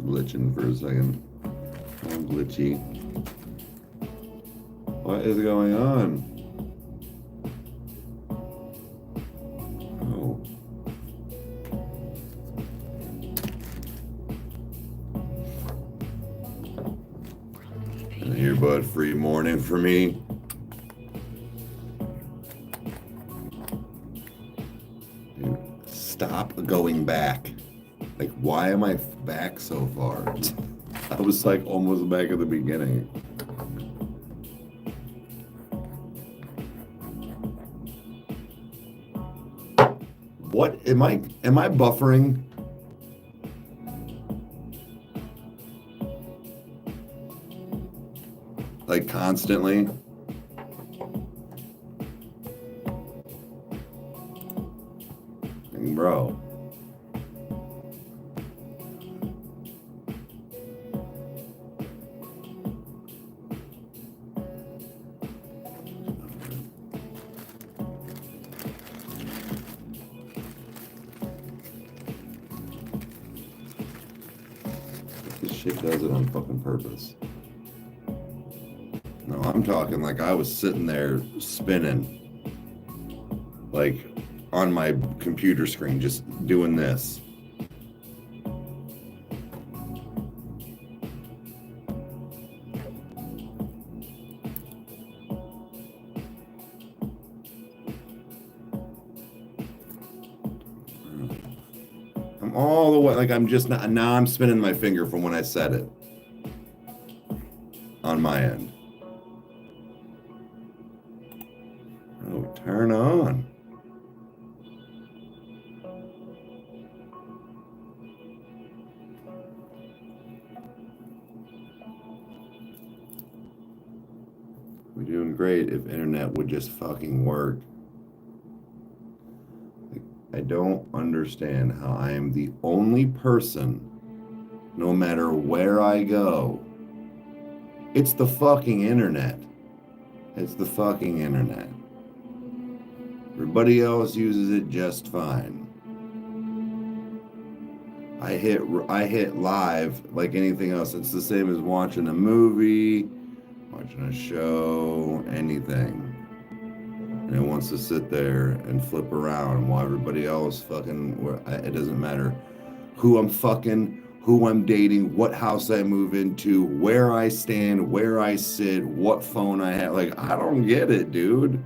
glitching for a second. All glitchy. What is going on? Oh. An earbud-free morning for me. Dude, stop going back. Like, why am I back so far? I was like almost back at the beginning. What am I buffering? Like constantly? Bro. This shit does it on fucking purpose. No, I'm talking like I was sitting there spinning. Like on my computer screen, just doing this. I'm all the way, like I'm just not, now I'm spinning my finger from when I said it. On my end. Oh, turn on. We're doing great if internet would just fucking work. I don't understand how I am the only person, no matter where I go. It's the fucking internet. It's the fucking internet. Everybody else uses it just fine. I hit live like anything else. It's the same as watching a movie, watching a show, anything. And it wants to sit there and flip around while everybody else fucking, it doesn't matter who I'm fucking, who I'm dating, what house I move into, where I stand, where I sit, what phone I have. Like, I don't get it, dude.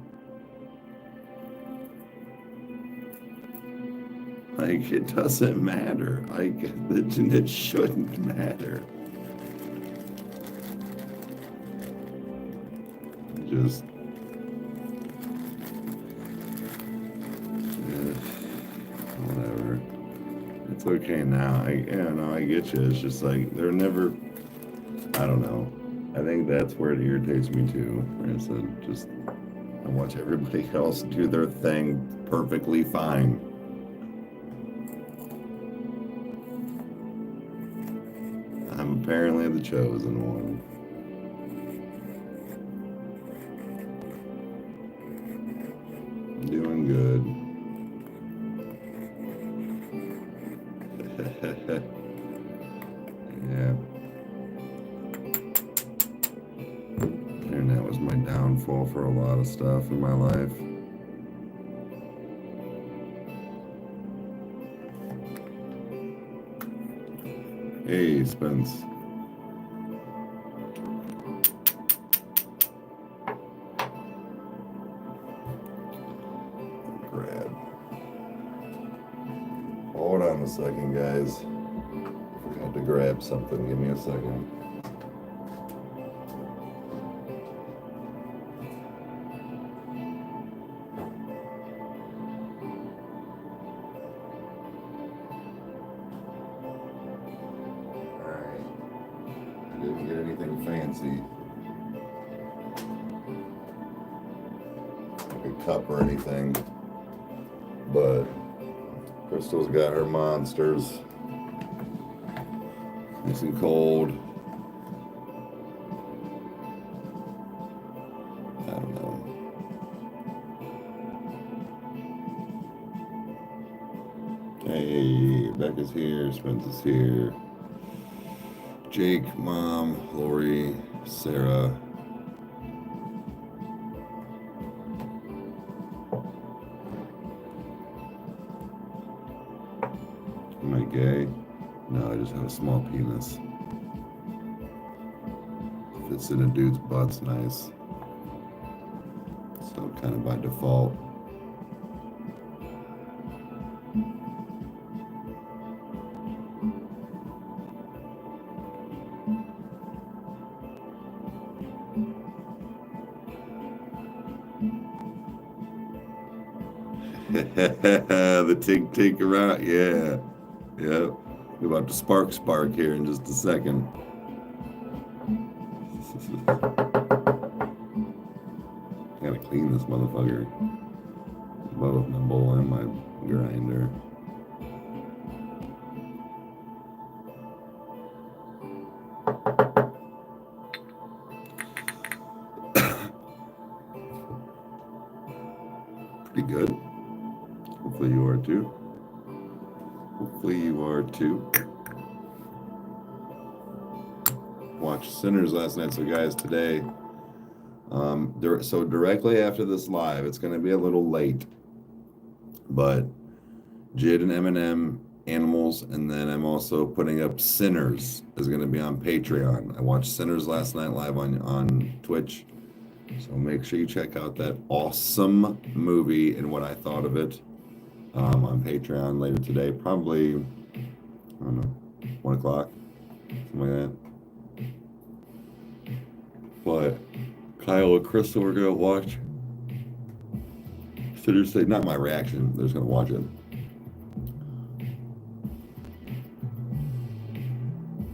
Like, it doesn't matter. Like, it shouldn't matter. Just... whatever. It's okay now. I get you. It's just like, they're never... I don't know. I think that's where it irritates me too. It's just... I watch everybody else do their thing perfectly fine. I'm apparently the chosen one. Doing good. Yeah. Internet was my downfall for a lot of stuff in my life. Hey, Spence. Grab. Hold on a second, guys. Forgot to grab something. Give me a second. Didn't get anything fancy, like a cup or anything, but Crystal's got her monsters, nice and cold. I don't know. Hey, Becca's here, Spence is here. Jake, Mom, Lori, Sarah. Am I gay? No, I just have a small penis. Fits in a dude's butt's nice. So kind of by default. The tick tick around, yeah. Yep. We're about to spark here in just a second. Gotta clean this motherfucker. Both my bowl and my grinder. Pretty good. Hopefully you are too. Hopefully you are too. Watched Sinners last night, so guys, today, so directly after this live, it's going to be a little late, but Jid and Eminem, Animals, and then I'm also putting up Sinners is going to be on Patreon. I watched Sinners last night live on Twitch, so make sure you check out that awesome movie and what I thought of it on Patreon later today, probably, I don't know, 1 o'clock, something like that. But Kyle and Crystal are going to watch Sinners, not my reaction, they're just going to watch it.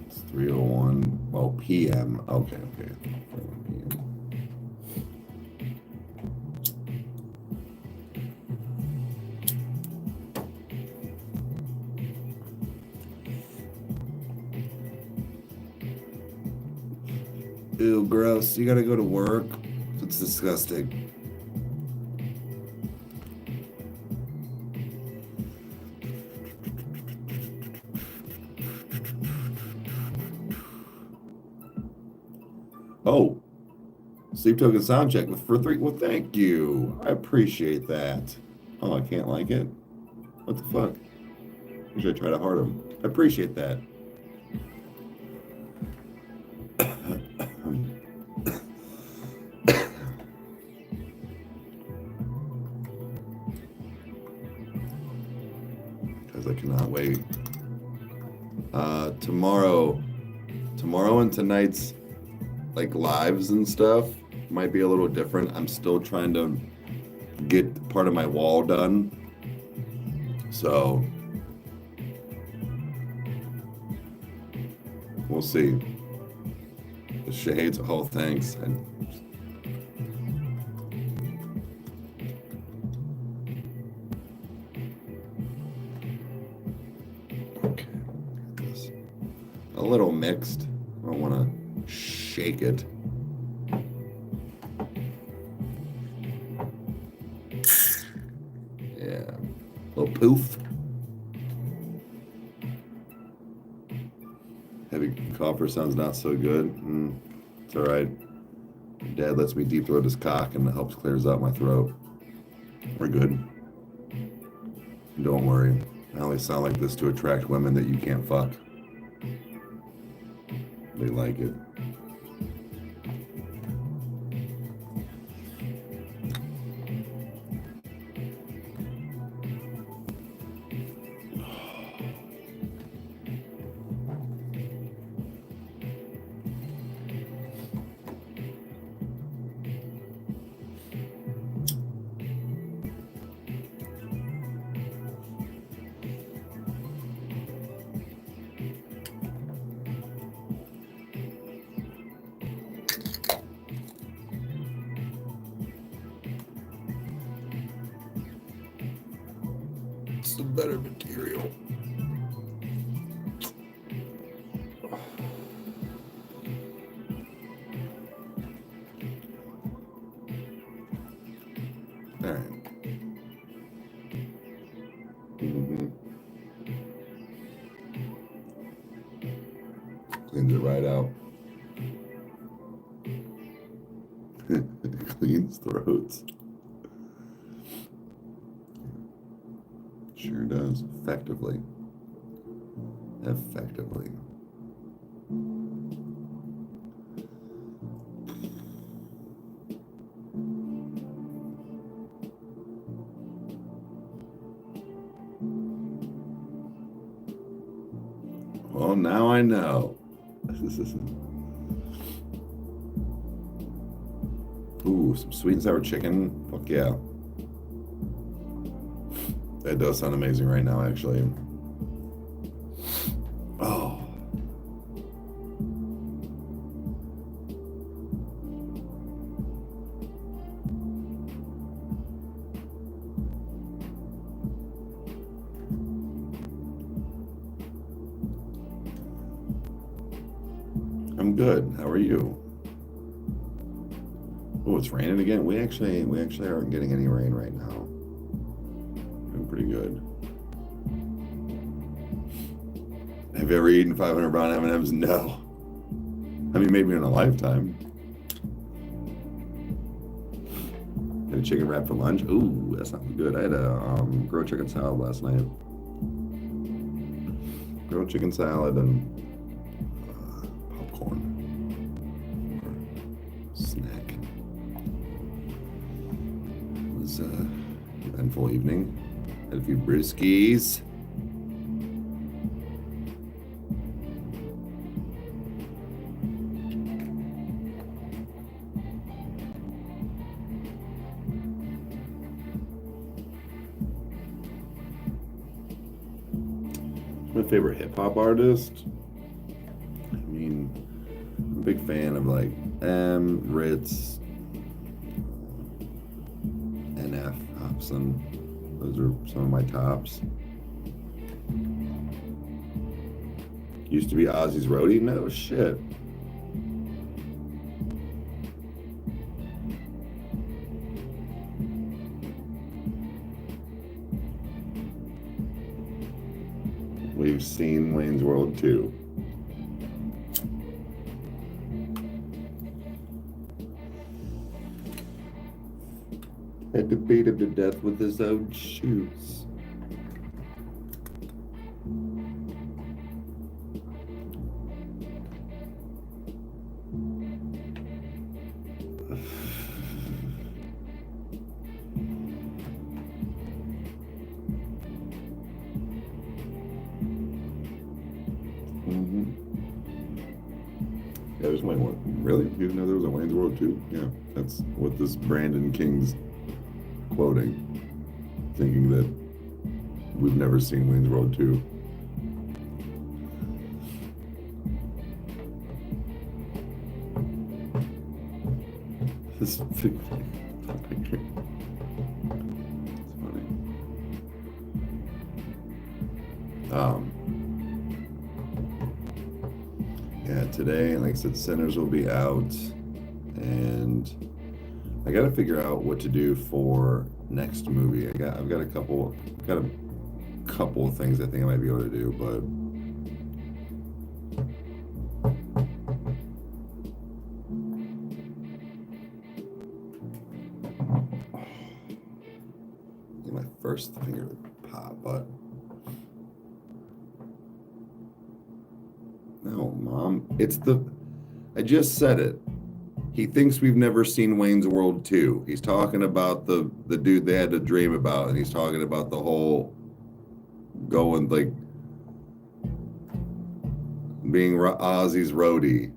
It's 3:01, oh, p.m. Okay. 3:01 p.m. Ew, gross. You gotta go to work? It's disgusting. Oh, Sleep Token sound check for 3. Well, thank you. I appreciate that. Oh, I can't like it? What the fuck? I should try to heart him. I appreciate that. I cannot wait. Tomorrow and tonight's like lives and stuff might be a little different. I'm still trying to get part of my wall done. So we'll see. The shades, oh thanks. A little mixed. I don't want to shake it. Yeah. A little poof. Heavy copper sounds not so good. It's all right. Dad lets me deep throat his cock and it helps clears out my throat. We're good. Don't worry. I only sound like this to attract women that you can't fuck. They like it. Some better material. All right. Cleans it right out. Cleans throats. Sure does. Effectively. Effectively. Well, now I know. Ooh, some sweet and sour chicken. Fuck yeah. That does sound amazing right now, actually. Oh. I'm good. How are you? Oh, it's raining again. We actually aren't getting any rain right now. Doing pretty good. Have you ever eaten 500 brown M&Ms? No. I mean, maybe in a lifetime. Had a chicken wrap for lunch. Ooh, that sounds good. I had a grilled chicken salad last night. Grilled chicken salad and popcorn. Snack. It was an eventful evening. Had a few brewskis. My favorite hip-hop artist, I mean, I'm a big fan of like Ritz, NF, Hobson. Those are some of my tops. Used to be Ozzy's roadie? No shit. We've seen Wayne's World 2. Had to beat him to death with his own shoes. Yeah, there's Wayne World. Really? You didn't know there was a Wayne's World 2? Yeah, that's what this Brandon King's quoting, thinking that we've never seen Wayne's World 2. This it's funny. Yeah, today, like I said, Sinners will be out, and I got to figure out what to do for next movie. I've got a couple of things I think I might be able to do, but my first finger pop, but no, Mom, I just said it. He thinks we've never seen Wayne's World 2. He's talking about the dude they had to dream about, and he's talking about the whole going like being Ozzy's roadie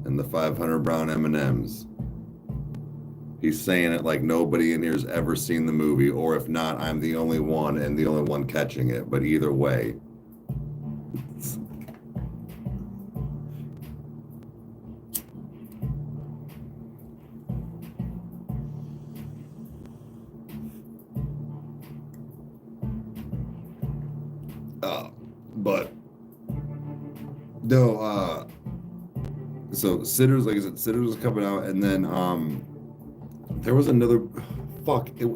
and the 500 brown M&Ms. He's saying it like nobody in here's ever seen the movie, or if not, I'm the only one and the only one catching it. But either way. But no, so Sinners, like I said, Sinners was coming out, and then there was another,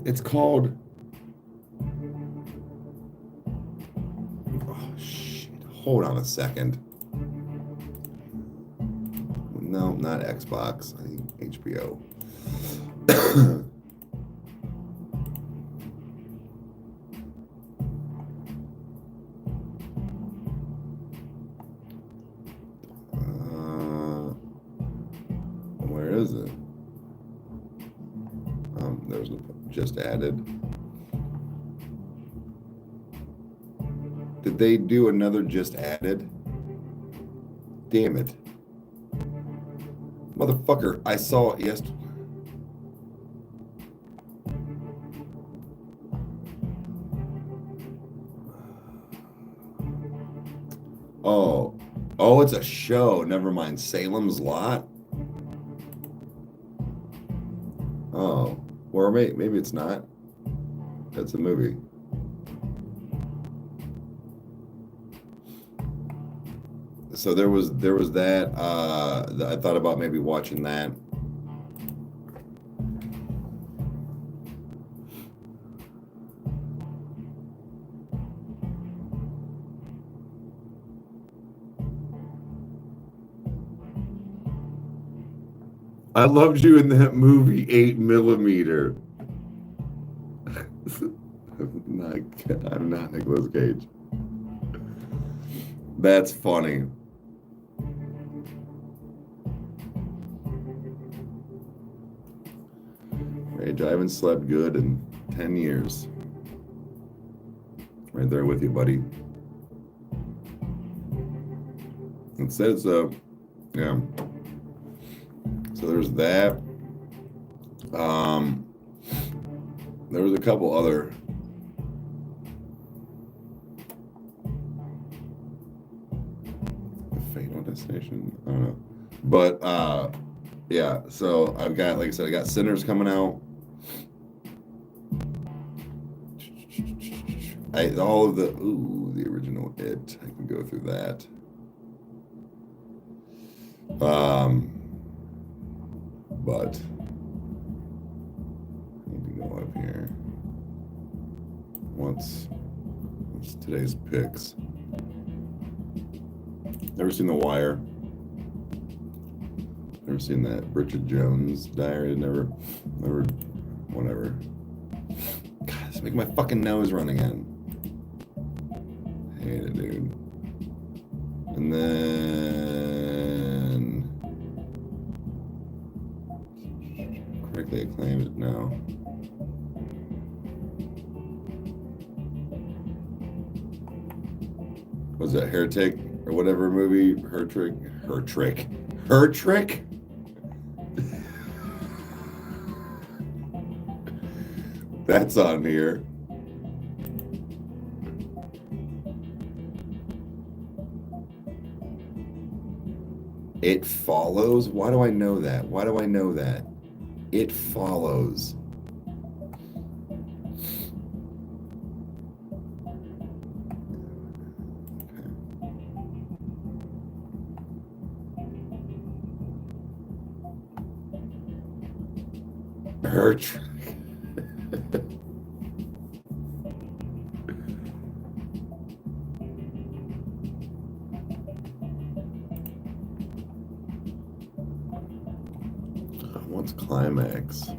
it's called, oh shit, hold on a second. No, not Xbox. I think HBO. Where is it? There's a just added. Did they do another just added? Damn it. Motherfucker, I saw it yesterday. Oh, it's a show. Never mind. Salem's Lot. Oh, or maybe it's not. That's a movie. So there was that. I thought about maybe watching that. I loved you in that movie 8mm. I'm not Nicolas Cage. That's funny. Rage, I haven't slept good in 10 years. Right there with you, buddy. It says so. Yeah. So there's that. There was a couple other. Fatal Destination? I don't know. But yeah, so I've got, like I said, I got Sinners coming out. All of the original It. I can go through that. But I need to go up here. What's today's picks? Never seen The Wire. Never seen that Bridget Jones Diary. Never, whatever. God, it's making my fucking nose run again. I hate it, dude. And then critically acclaimed. No. Was that Heretic or whatever movie? Her Trick. That's on here. It Follows? Why do I know that? It Follows. Her Trick. What's Climax?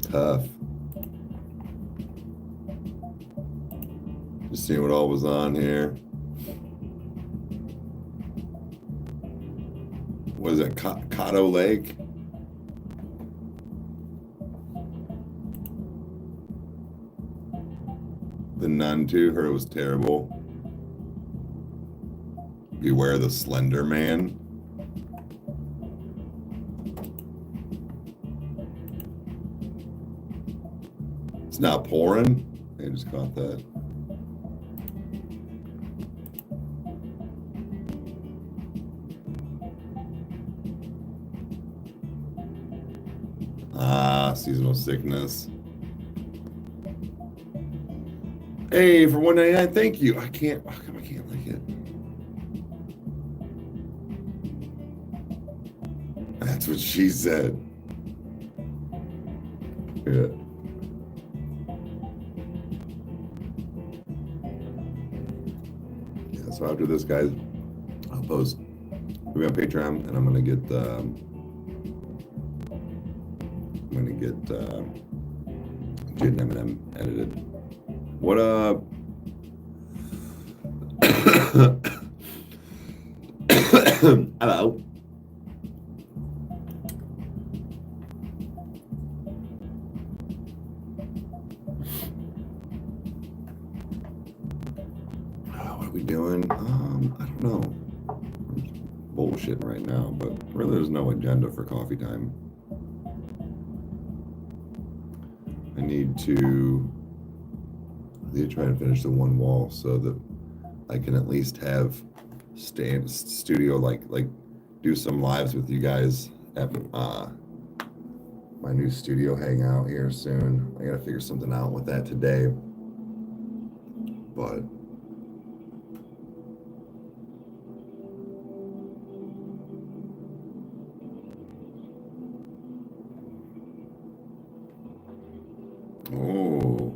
Tough. Just seeing what all was on here. What is it? Cotto Lake? The Nun 2, heard it was terrible. Beware the Slender Man. It's not pouring. I just caught that. Seasonal Sickness. Hey, for $1.99, thank you. How come I can't like it? That's what she said. Yeah. So after this, guys, I'll post. We're on Patreon, and I'm gonna get Jid and Eminem edited. What up? Hello. What are we doing? I don't know. I'm bullshitting right now, but really there's no agenda for coffee time. I need to try and finish the one wall so that I can at least have studio like do some lives with you guys at my new studio hangout here soon. I gotta figure something out with that today, but oh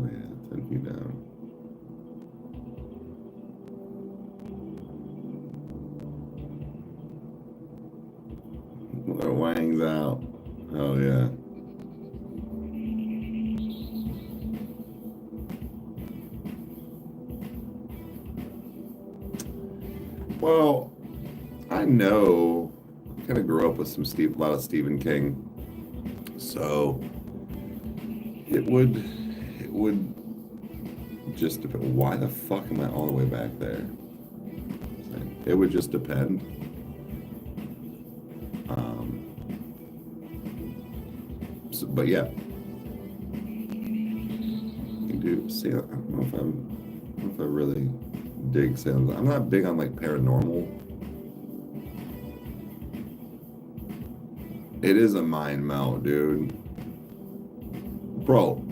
yeah, 10 feet down. The wang's out. Oh yeah. Well, I know I kind of grew up with a lot of Stephen King, so it would just depend. Why the fuck am I all the way back there? It would just depend. But yeah, you do see. I don't know if I really dig Salem. I'm not big on like paranormal. It is a mind melt, dude. Bro,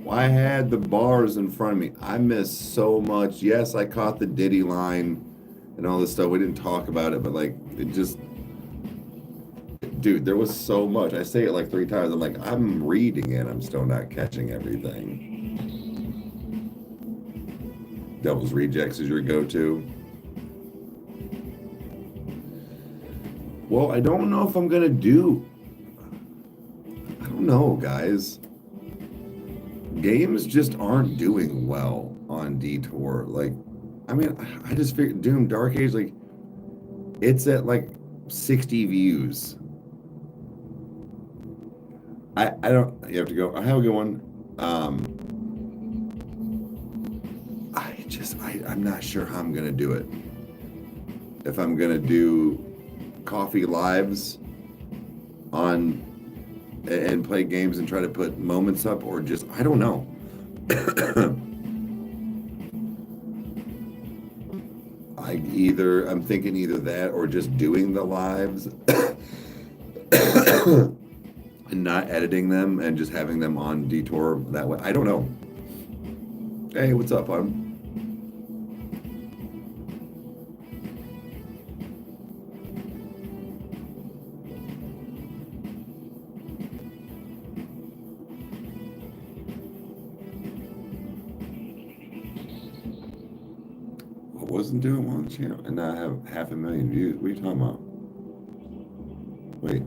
I had the bars in front of me. I missed so much. Yes, I caught the Diddy line and all this stuff. We didn't talk about it, but like it just. Dude, there was so much. I say it like 3 times. I'm like, I'm reading it. I'm still not catching everything. Devil's Rejects is your go-to. Well, I don't know if I'm going to do... I don't know, guys. Games just aren't doing well on Detour. Like, I mean, I just figured Doom Dark Age, like, it's at like 60 views. I don't, you have to go. I have a good one. I'm not sure how I'm going to do it. If I'm going to do coffee lives on and play games and try to put moments up, or just, I don't know. I'm thinking either that or just doing the lives and not editing them and just having them on Detour that way. I don't know. Hey, what's up, hon? I wasn't doing well on the channel and now I have 500,000 views. What are you talking about? Wait.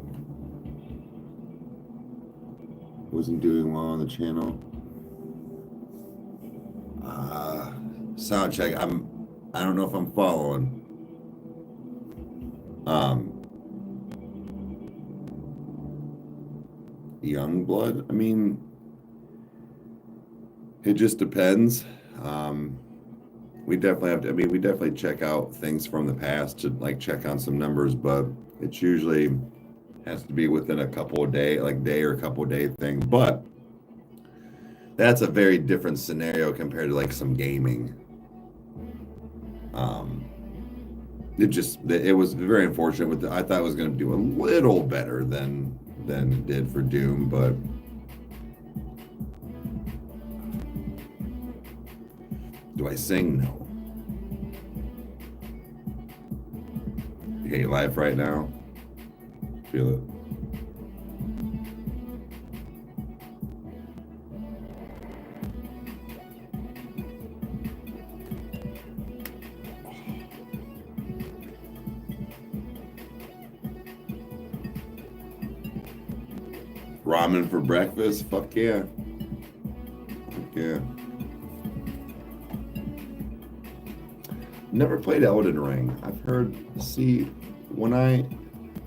Wasn't doing well on the channel. Sound check. I don't know if I'm following. Young blood. I mean, it just depends. We definitely have to. I mean, we definitely check out things from the past to like check on some numbers, but it's usually has to be within a couple of day or a couple of day thing. But that's a very different scenario compared to like some gaming. It was very unfortunate. I thought it was going to do a little better than it did for Doom, but do I sing? No. You hate life right now? Feel it. Ramen for breakfast? Fuck yeah. Fuck yeah. Never played Elden Ring. I've heard, see, when I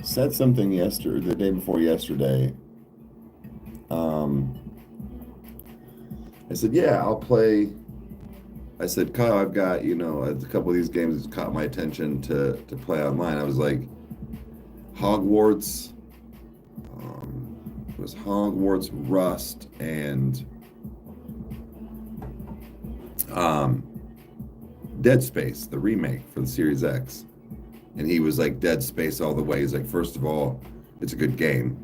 said something the day before yesterday, I said, yeah, I'll play. I said, Kyle, I've got, a couple of these games that caught my attention to play online. I was like, Hogwarts, it was Hogwarts, Rust, and Dead Space, the remake for the Series X. And he was like, Dead Space all the way. He's like, first of all, it's a good game.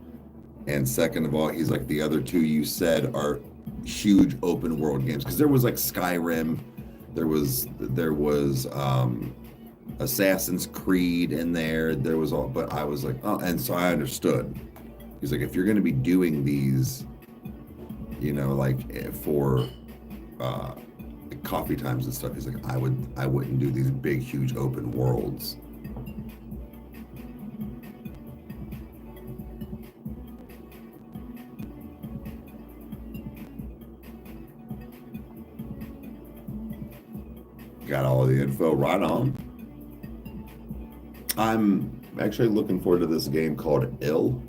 And second of all, he's like, the other two you said are huge open world games. Because there was like Skyrim, there was Assassin's Creed in there. There was all, but I was like, oh, and so I understood. He's like, if you're going to be doing these, like for coffee times and stuff, he's like, I wouldn't do these big, huge open worlds. Got all the info right on. I'm actually looking forward to this game called Ill.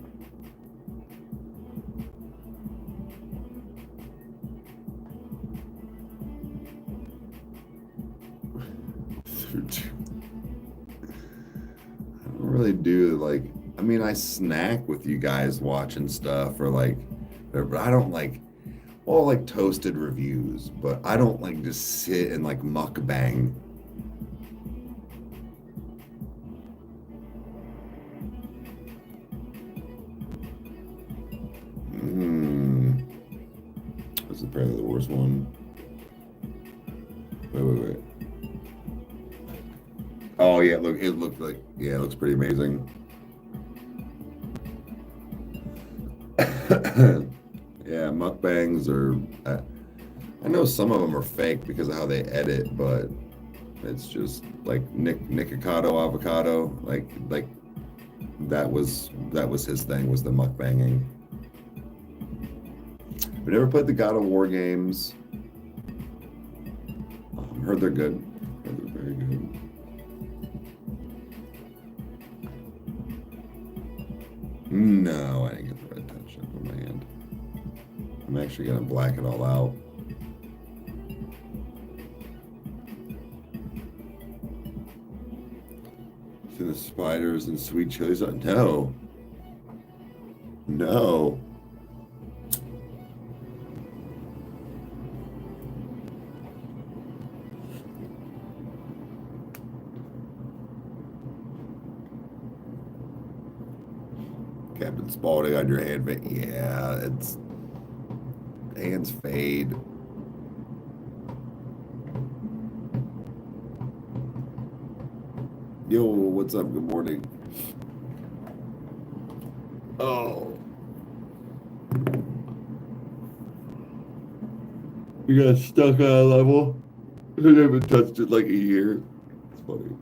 I don't really do like, I mean, I snack with you guys watching stuff or like, but I don't like, well, like toasted reviews, but I don't like just sit and like mukbang. This is apparently the worst one. Wait. Oh yeah, look, it looked like, yeah, it looks pretty amazing. Yeah, mukbangs are, I know some of them are fake because of how they edit, but it's just like Nikocado Avocado, like that was his thing, was the mukbanging. We never played the God of War games. Heard they're good. Heard they're very good. No, I didn't get the red touch up on my hand. I'm actually gonna black it all out. See the spiders and sweet chilies? No. No. Captain Spaulding on your hand, but yeah, it's hands fade. Yo, what's up? Good morning. Oh, you got stuck on a level. I haven't touched it like a year. It's funny.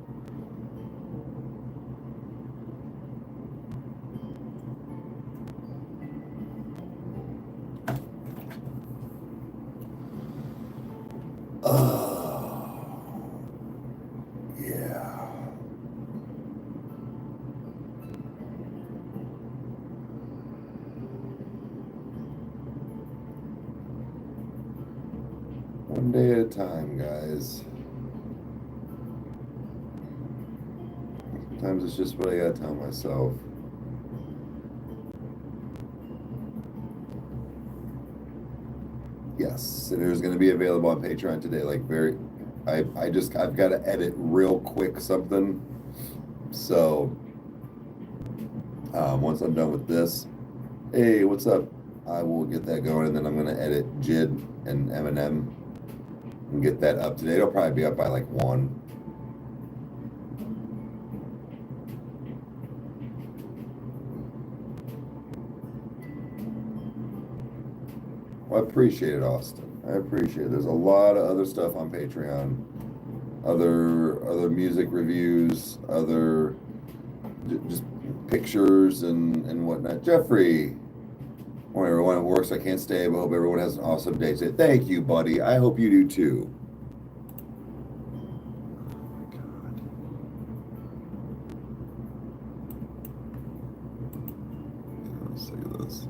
Yeah. One day at a time, guys. Sometimes it's just what I gotta tell myself. Yes, and it's going to be available on Patreon today. Like I've got to edit real quick something. So once I'm done with this, hey, what's up? I will get that going, and then I'm going to edit Jid and Eminem and get that up today. It'll probably be up by like 1. Well, I appreciate it, Austin. I appreciate it. There's a lot of other stuff on Patreon, other music reviews, other just pictures and whatnot. Jeffrey, Morning, everyone. It works. I can't stay, but hope everyone has an awesome day today. Thank you, buddy. I hope you do too. Let's look at this.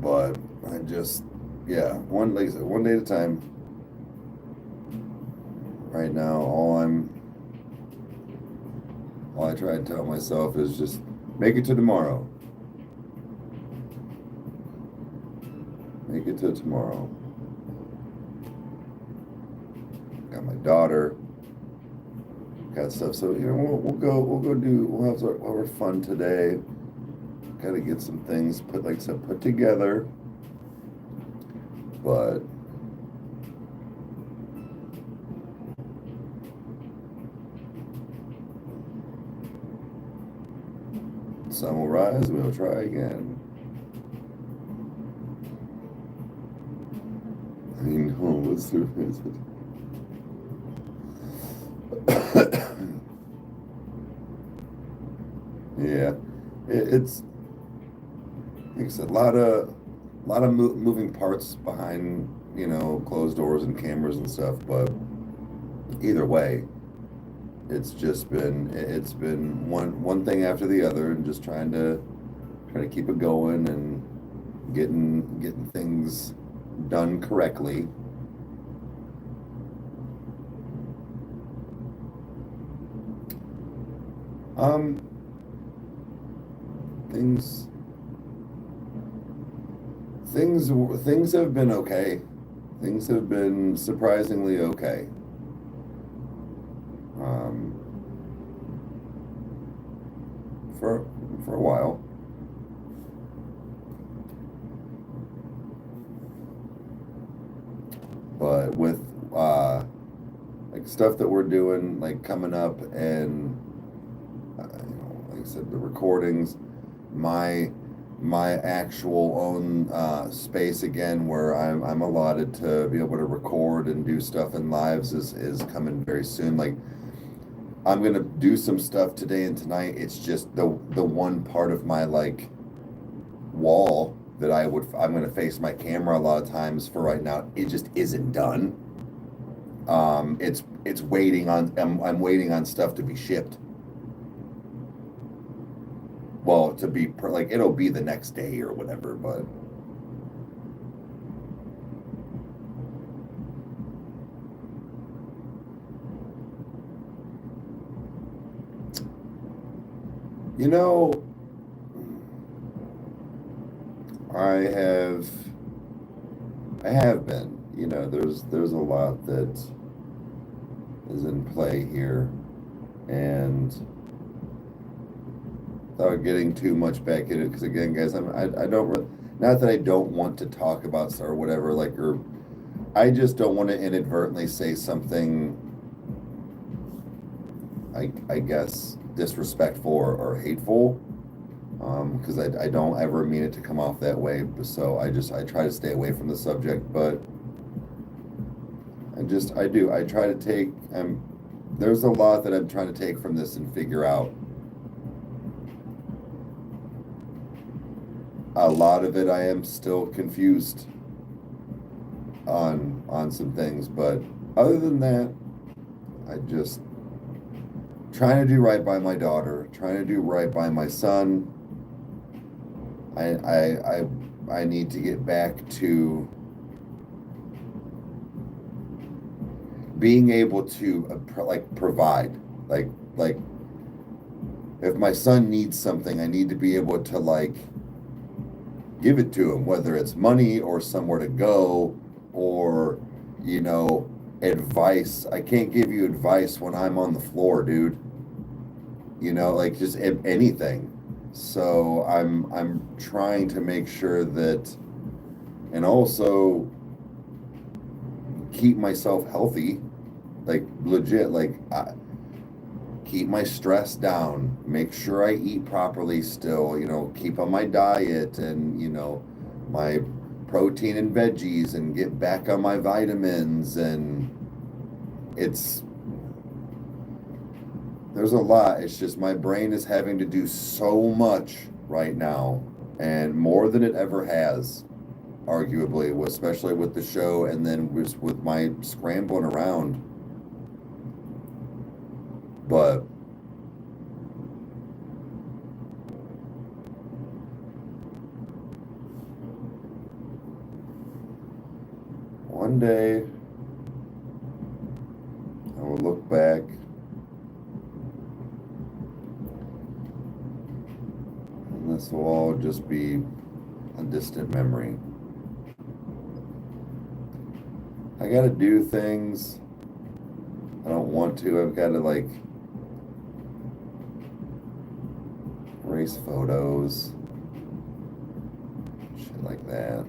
But I just, yeah, like I said, one day at a time. Right now, all I try to tell myself is just make it to tomorrow. Make it to tomorrow. Got my daughter. Got stuff. So we'll have our fun today. Got to get some things put together. But sun will rise and we'll try again. I mean, let's do this. Yeah, it's like I said, a lot of moving parts behind, closed doors and cameras and stuff. But either way, it's been one thing after the other, and just trying to keep it going and getting things done correctly. Things have been okay. Things have been surprisingly okay. For a while. But with like stuff that we're doing, like coming up, and like I said, the recordings, my actual own space again, where I'm allotted to be able to record and do stuff in lives is coming very soon. Like, I'm gonna do some stuff today and tonight. It's just the one part of my wall that I'm gonna face my camera a lot of times for right now. It just isn't done. It's waiting on. I'm waiting on stuff to be shipped. Well, to be it'll be the next day or whatever, but. I have been. There's a lot that is in play here, and without getting too much back into it, because again, guys, I don't, not that I don't want to talk about stuff or whatever, or I just don't want to inadvertently say something, I guess, disrespectful or hateful, because I don't ever mean it to come off that way. So I try to stay away from the subject, but I try to take, there's a lot that I'm trying to take from this and figure out. A lot of it I am still confused on some things, but other than that, I just trying to do right by my daughter, trying to do right by my son. I need to get back to being able to provide, like if my son needs something, I need to be able to give it to him, whether it's money or somewhere to go or advice. I can't give you advice when I'm on the floor, dude. Just anything. So I'm trying to make sure that, and also keep myself healthy, legit, keep my stress down, make sure I eat properly still, keep on my diet and, my protein and veggies, and get back on my vitamins. And there's a lot. It's just my brain is having to do so much right now, and more than it ever has, arguably, especially with the show, and then with my scrambling around. But one day I will look back and this will all just be a distant memory. I gotta do things I don't want to. I've got to like erase photos, shit like that.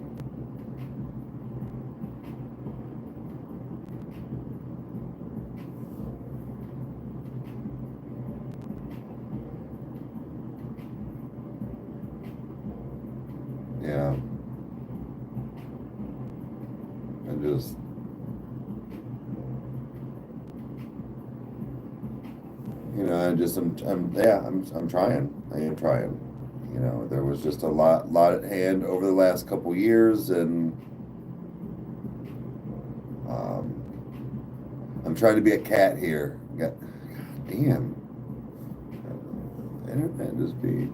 Yeah. And just I'm trying. I am trying. There was just a lot at hand over the last couple years, and I'm trying to be a cat here. God damn. Internet just be.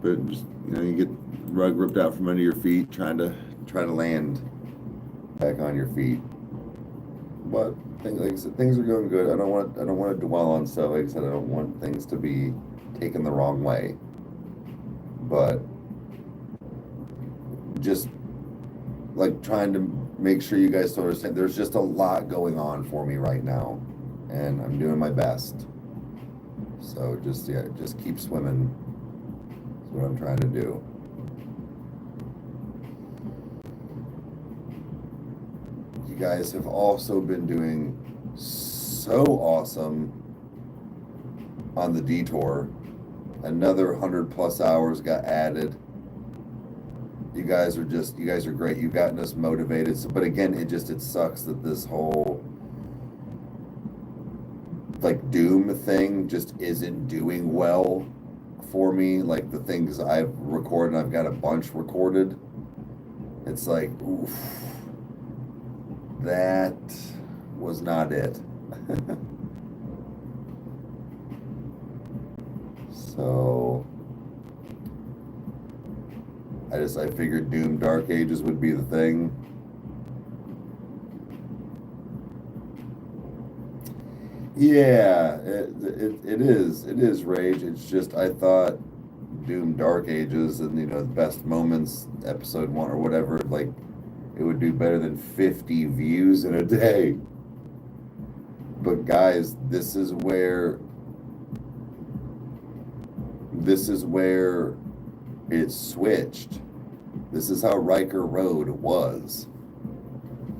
But just you get rug ripped out from under your feet, trying to land back on your feet. But like I said, things are going good. I don't want to dwell on stuff. Like I said, I don't want things to be taken the wrong way. But just like trying to make sure you guys understand, there's just a lot going on for me right now, and I'm doing my best. So just keep swimming. That's what I'm trying to do. You guys have also been doing so awesome on the detour. Another 100+ hours got added. You guys are great. You've gotten us motivated. So, but again, it sucks that this whole like Doom thing just isn't doing well for me. Like the things I've recorded, I've got a bunch recorded. It's like, oof. That was not it. So I figured Doom Dark Ages would be the thing. Yeah, it is Rage. It's just I thought Doom Dark Ages and the best moments episode 1 or whatever, like it would do better than 50 views in a day. But guys, this is where it switched. This is how Rykerroad was.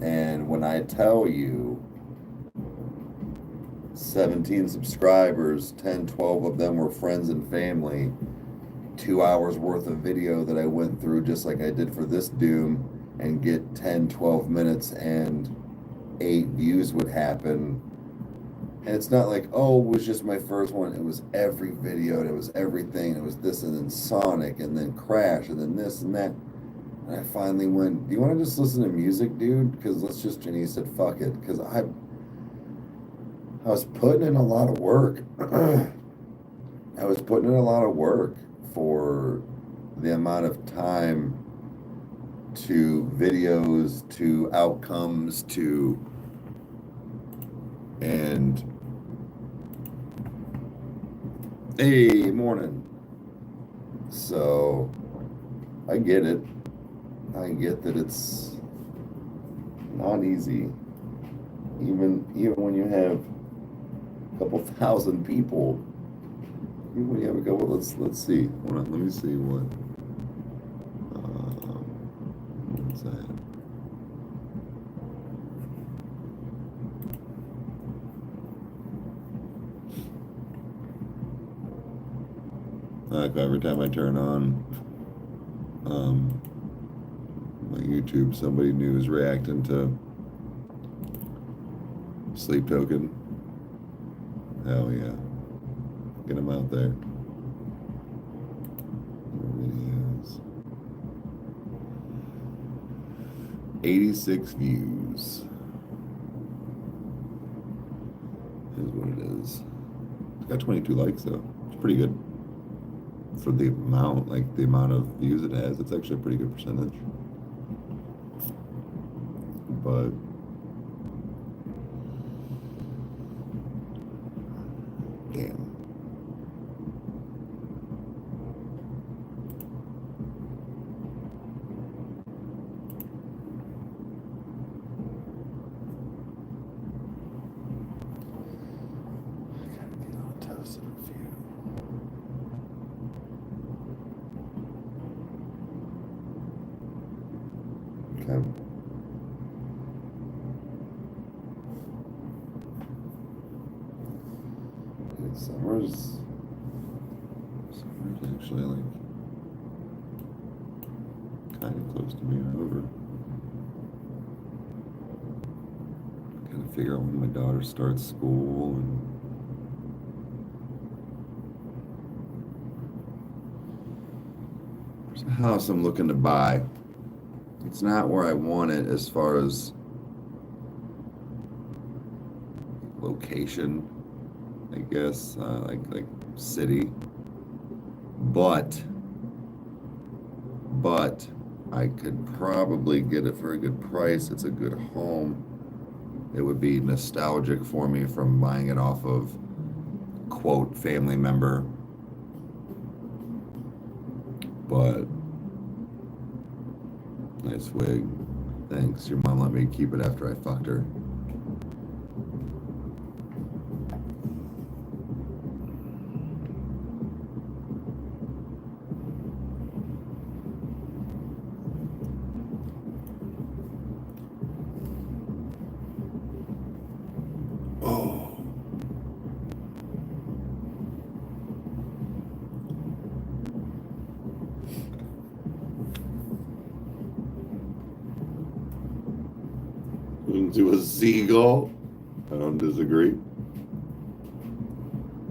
And when I tell you 17 subscribers, 10, 12 of them were friends and family, 2 hours worth of video that I went through just like I did for this Doom, and get 10, 12 minutes and 8 views would happen. And it's not like, oh, it was just my first one. It was every video, and it was everything. It was this, and then Sonic, and then Crash, and then this and that. And I finally went, do you want to just listen to music, dude? Because and he said, fuck it. Because I was putting in a lot of work. I was putting in a lot of work for the amount of time, to videos, to outcomes, and hey, morning. So I get it. I get that it's not easy. Even when you have a couple thousand people. Even when you have a couple, let's see. Hold on, let me see what. What's that? Like every time I turn on my YouTube, somebody new is reacting to Sleep Token. Hell yeah. Get them out there. Videos. 86 views. Is what it is. It's got 22 likes though. It's pretty good for the amount, like the amount of views it has. It's actually a pretty good percentage. But damn. Okay. Summer's actually like kind of close to being over. Kind of figure out when my daughter starts school and there's a house I'm looking to buy. It's not where I want it as far as location, I guess, like city, but I could probably get it for a good price. It's a good home. It would be nostalgic for me from buying it off of quote family member, but nice wig. Thanks. Your mom let me keep it after I fucked her. Into a seagull. I don't disagree.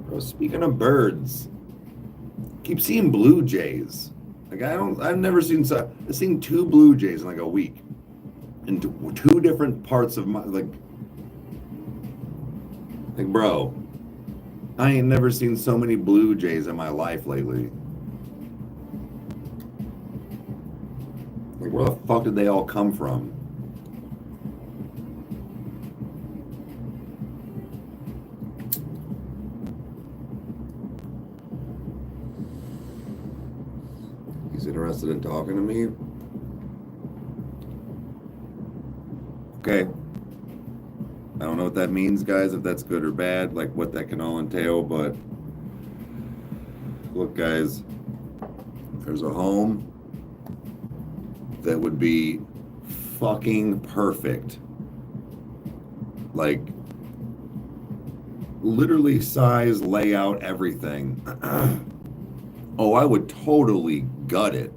Bro, speaking of birds, keep seeing blue jays. Like I've never seen I've seen 2 blue jays in like a week. In two different parts of my like bro, I ain't never seen so many blue jays in my life lately. Like where the fuck did they all come from? Interested in talking to me? Okay. I don't know what that means, guys, if that's good or bad, like what that can all entail, but look, guys, there's a home that would be fucking perfect. Like, literally size, layout, everything. Oh, I would totally gut it.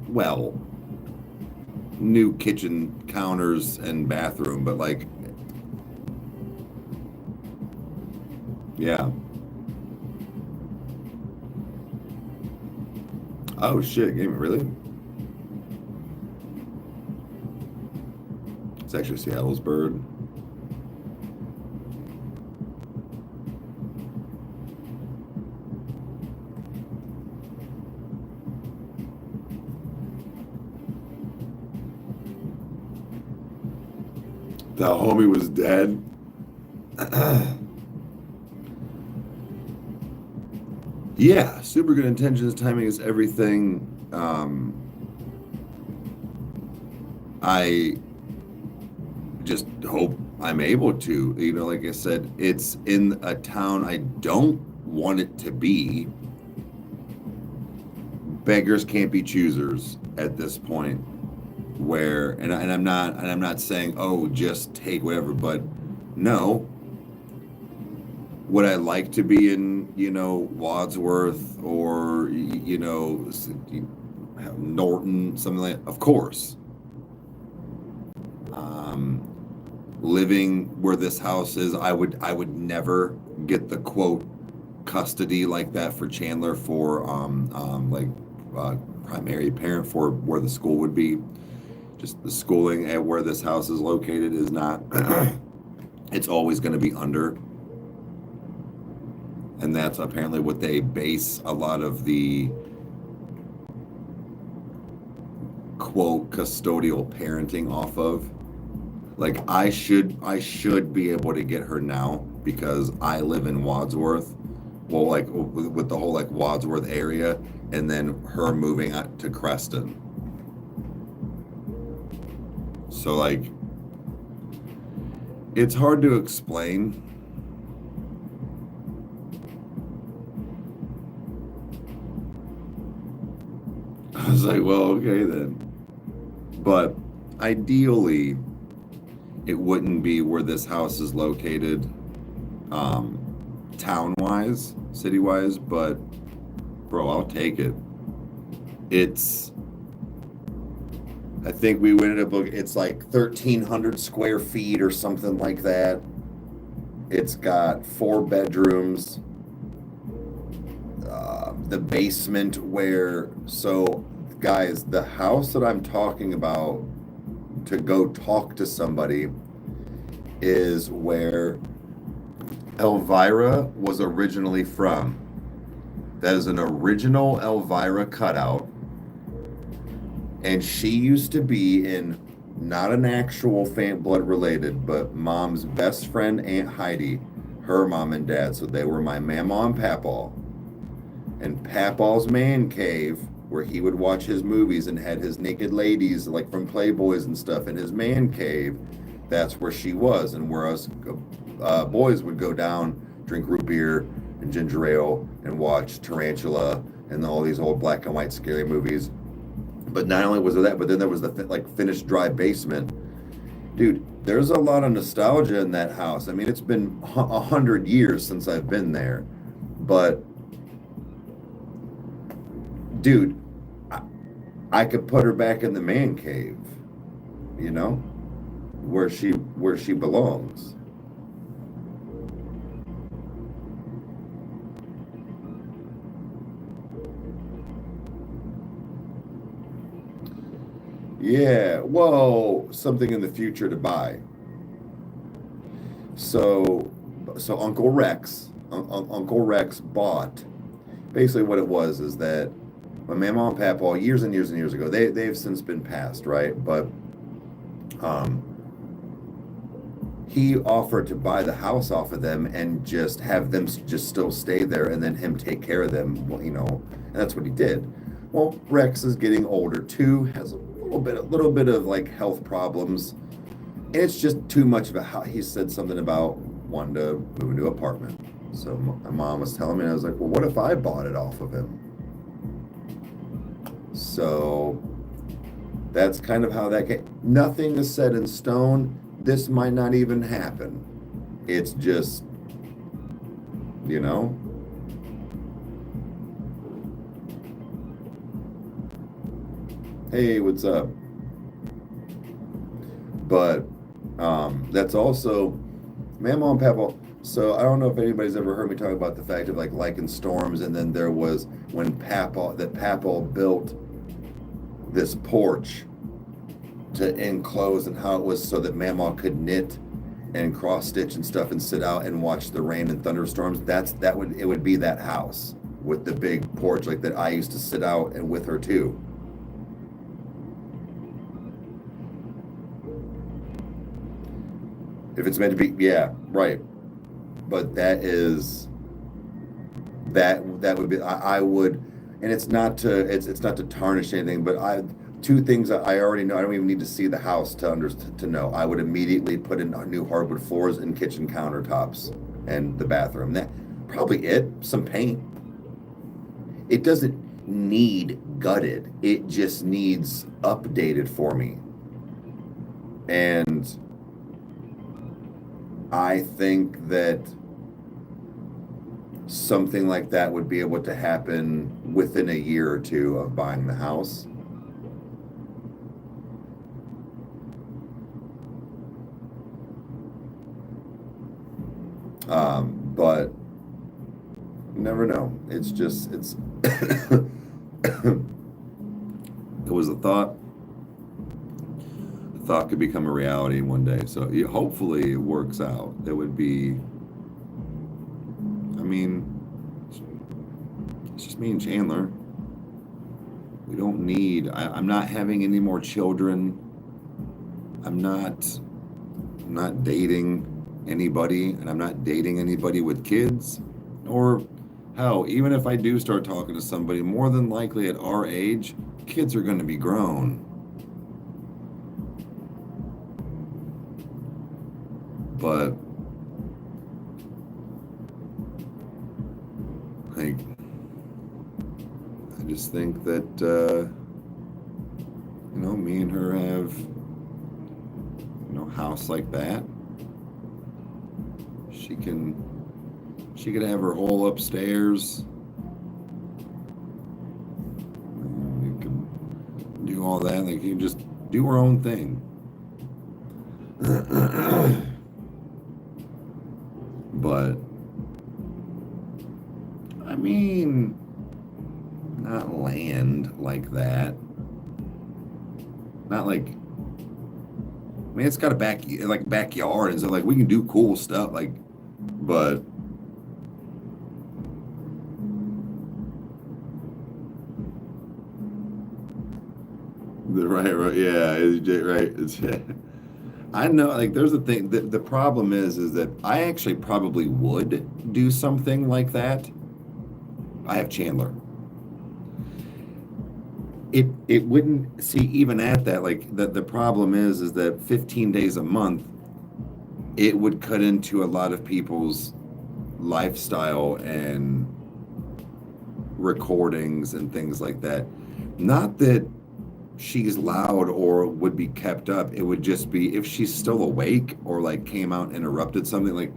Well, new kitchen counters and bathroom, but like, yeah. Oh shit, game really? It's actually Seattle's bird. The homie was dead. Yeah, super good intentions. Timing is everything. I just hope I'm able to. You know, like I said, it's in a town I don't want it to be. Beggars can't be choosers at this point. Where and I'm not saying, oh, just take whatever, but no. Would I like to be in, you know, Wadsworth or, you know, Norton, something like that? Of course. living where this house is, I would never get the quote custody like that for Chandler for primary parent for where the school would be. Just the schooling at where this house is located is not. It's always going to be under. And that's apparently what they base a lot of the quote custodial parenting off of. Like I should be able to get her now because I live in Wadsworth. Well, like with the whole like Wadsworth area, and then her moving out to Creston. So like it's hard to explain. I was like, well, okay then. But ideally, it wouldn't be where this house is located, town-wise, city-wise, but, bro, I'll take it. I think we ended up looking, it's like 1,300 square feet or something like that. It's got 4 bedrooms. The basement so guys, the house that I'm talking about to go talk to somebody is where Elvira was originally from. That is an original Elvira cutout. And she used to be in, not an actual blood related, but mom's best friend, Aunt Heidi, her mom and dad. So they were my mama and papaw. And papaw's man cave, where he would watch his movies and had his naked ladies like from Playboys and stuff in his man cave, that's where she was. And where us boys would go down, drink root beer and ginger ale and watch Tarantula and all these old black and white scary movies. But not only was there that, but then there was the finished dry basement. Dude, there's a lot of nostalgia in that house. I mean, it's been 100 years since I've been there, but dude, I could put her back in the man cave, you know, where she belongs. Yeah, well, something in the future to buy. So Uncle Rex bought. Basically, what it was is that my mama and papa, years and years and years ago, they've since been passed, right? But he offered to buy the house off of them and just have them just still stay there, and then him take care of them, you know. And that's what he did. Well, Rex is getting older too, has a little bit of like health problems, and it's just too much of a house. He said something about wanting to move into an apartment. So my mom was telling me, and I was like, well, what if I bought it off of him? So that's kind of how that came. Nothing is set in stone. This might not even happen. It's just, you know. Hey, what's up? But that's also Mama and Papa. So I don't know if anybody's ever heard me talk about the fact of like lichen storms, and then there was when Papa built this porch to enclose, and how it was so that Mama could knit and cross stitch and stuff and sit out and watch the rain and thunderstorms. It would be that house with the big porch like that. I used to sit out and with her too. If it's meant to be, yeah, right. But that would be, I would, and it's not to tarnish anything, but two things that I already know. I don't even need to see the house to know. I would immediately put in new hardwood floors and kitchen countertops and the bathroom. That probably it. Some paint. It doesn't need gutted. It just needs updated for me. And I think that something like that would be able to happen within a year or two of buying the house. But you never know. It's it was a thought. A thought could become a reality one day. So hopefully it works out. That would be, I mean, it's just me and Chandler. We don't need, I'm not having any more children. I'm not dating anybody, and I'm not dating anybody with kids. Or hell, even if I do start talking to somebody, more than likely at our age, kids are going to be grown. But like, I just think that me and her have house like that. She could have her whole upstairs. We can do all that. Like, you can just do her own thing. But I mean, not land like that. Not like, I mean, it's got a backyard, and so like we can do cool stuff, like, but right, yeah, right. It's, I know, like, there's a thing. The problem is that I actually probably would do something like that. I have Chandler. It wouldn't, see, even at that, like, the problem is that 15 days a month, it would cut into a lot of people's lifestyle and recordings and things like that. Not that she's loud or would be kept up. It would just be if she's still awake or like came out and interrupted something. Like,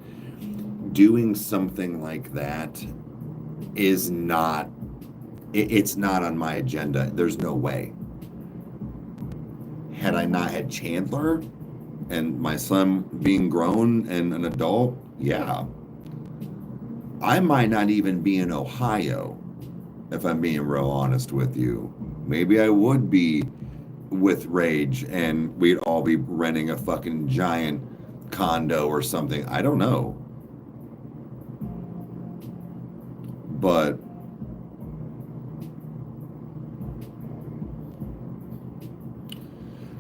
doing something like that is not, it's not on my agenda. There's no way. Had I not had Chandler and my son being grown and an adult, yeah, I might not even be in Ohio, if I'm being real honest with you. Maybe I would be with Rage and we'd all be renting a fucking giant condo or something. I don't know. But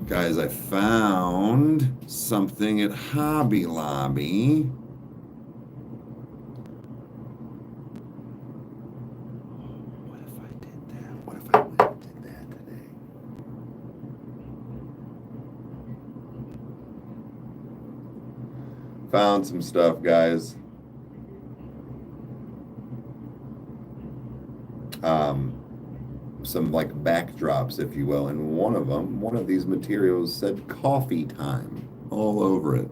guys, I found something at Hobby Lobby. What if I did that? What if I went and did that today? Found some stuff, guys. Some like backdrops, if you will, and one of these materials said coffee time all over it.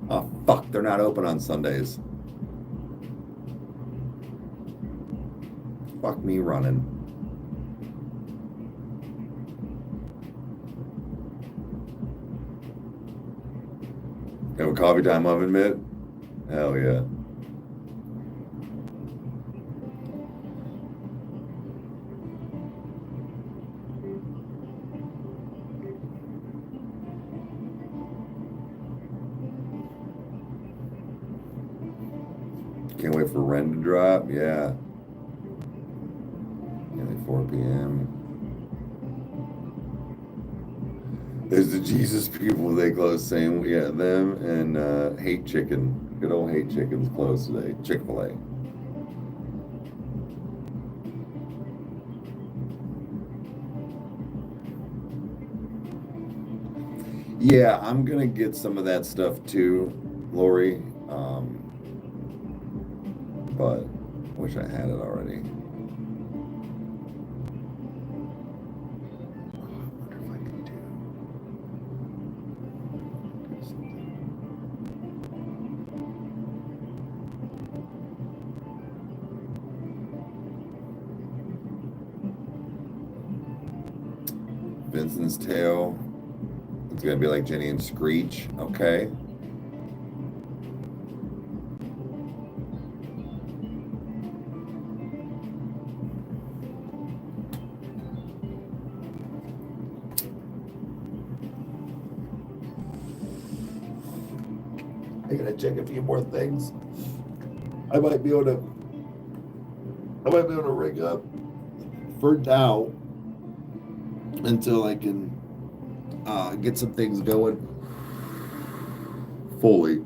Oh fuck, they're not open on Sundays. Fuck me running. Have a coffee time oven mitt? Hell yeah. Can't wait for Ren to drop. Yeah. Nearly 4 p.m. There's the Jesus people. They close same. Yeah, them and Hate Chicken. Good old Hate Chicken's closed today. Chick-fil-A. Yeah, I'm gonna get some of that stuff too, Lori. But wish I had it already. I wonder if I can do something. Vincent's Tale. It's gonna be like Jenny and Screech, okay? I gotta check a few more things. I might be able to rig up for now until I can get some things going fully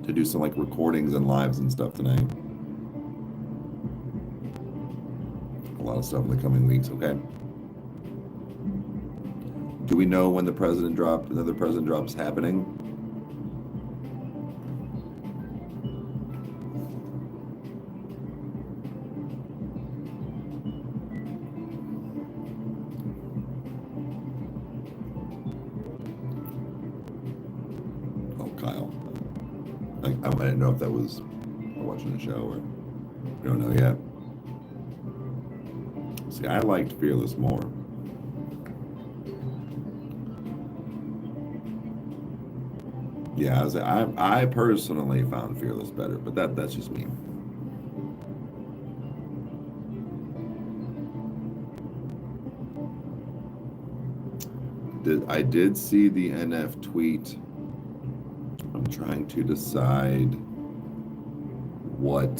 to do some like recordings and lives and stuff tonight. A lot of stuff in the coming weeks, okay? Do we know when another president drops happening? Kyle. I didn't know if that was watching the show or we don't know yet. See, I liked Fearless more. Yeah, I personally found Fearless better, but that's just me. I did see the NF tweet. I'm trying to decide what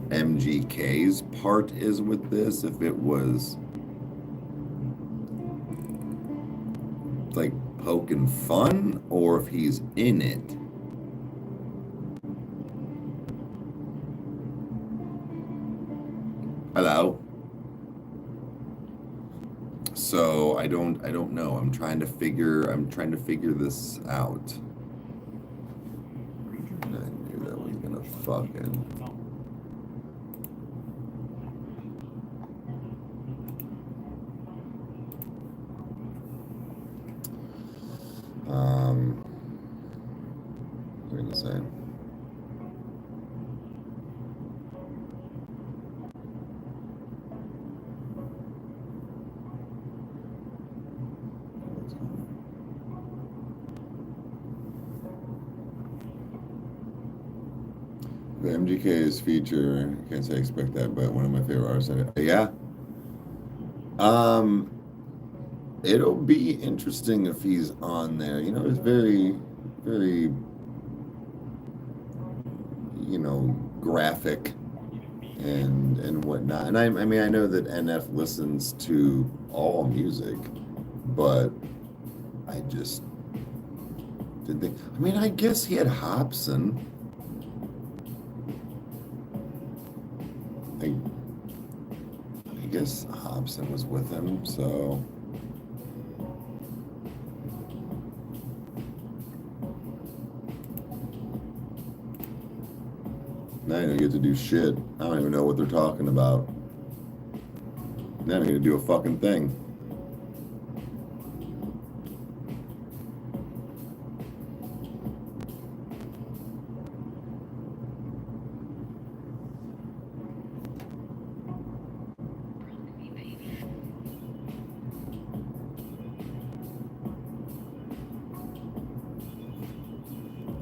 MGK's part is with this. If it was like poking fun or if he's in it. Hello. So I don't know. I'm trying to figure this out. I knew that was gonna fucking. What was I gonna say? The MGK's feature, I can't say expect that, but one of my favorite artists. Yeah. It'll be interesting if he's on there. You know, it's very, very, you know, graphic and whatnot. And I mean, I know that NF listens to all music, but I just didn't think. I mean, I guess he had Hobson. I guess Hobson was with him, so. Now I don't get to do shit. I don't even know what they're talking about. Now I'm gonna do a fucking thing.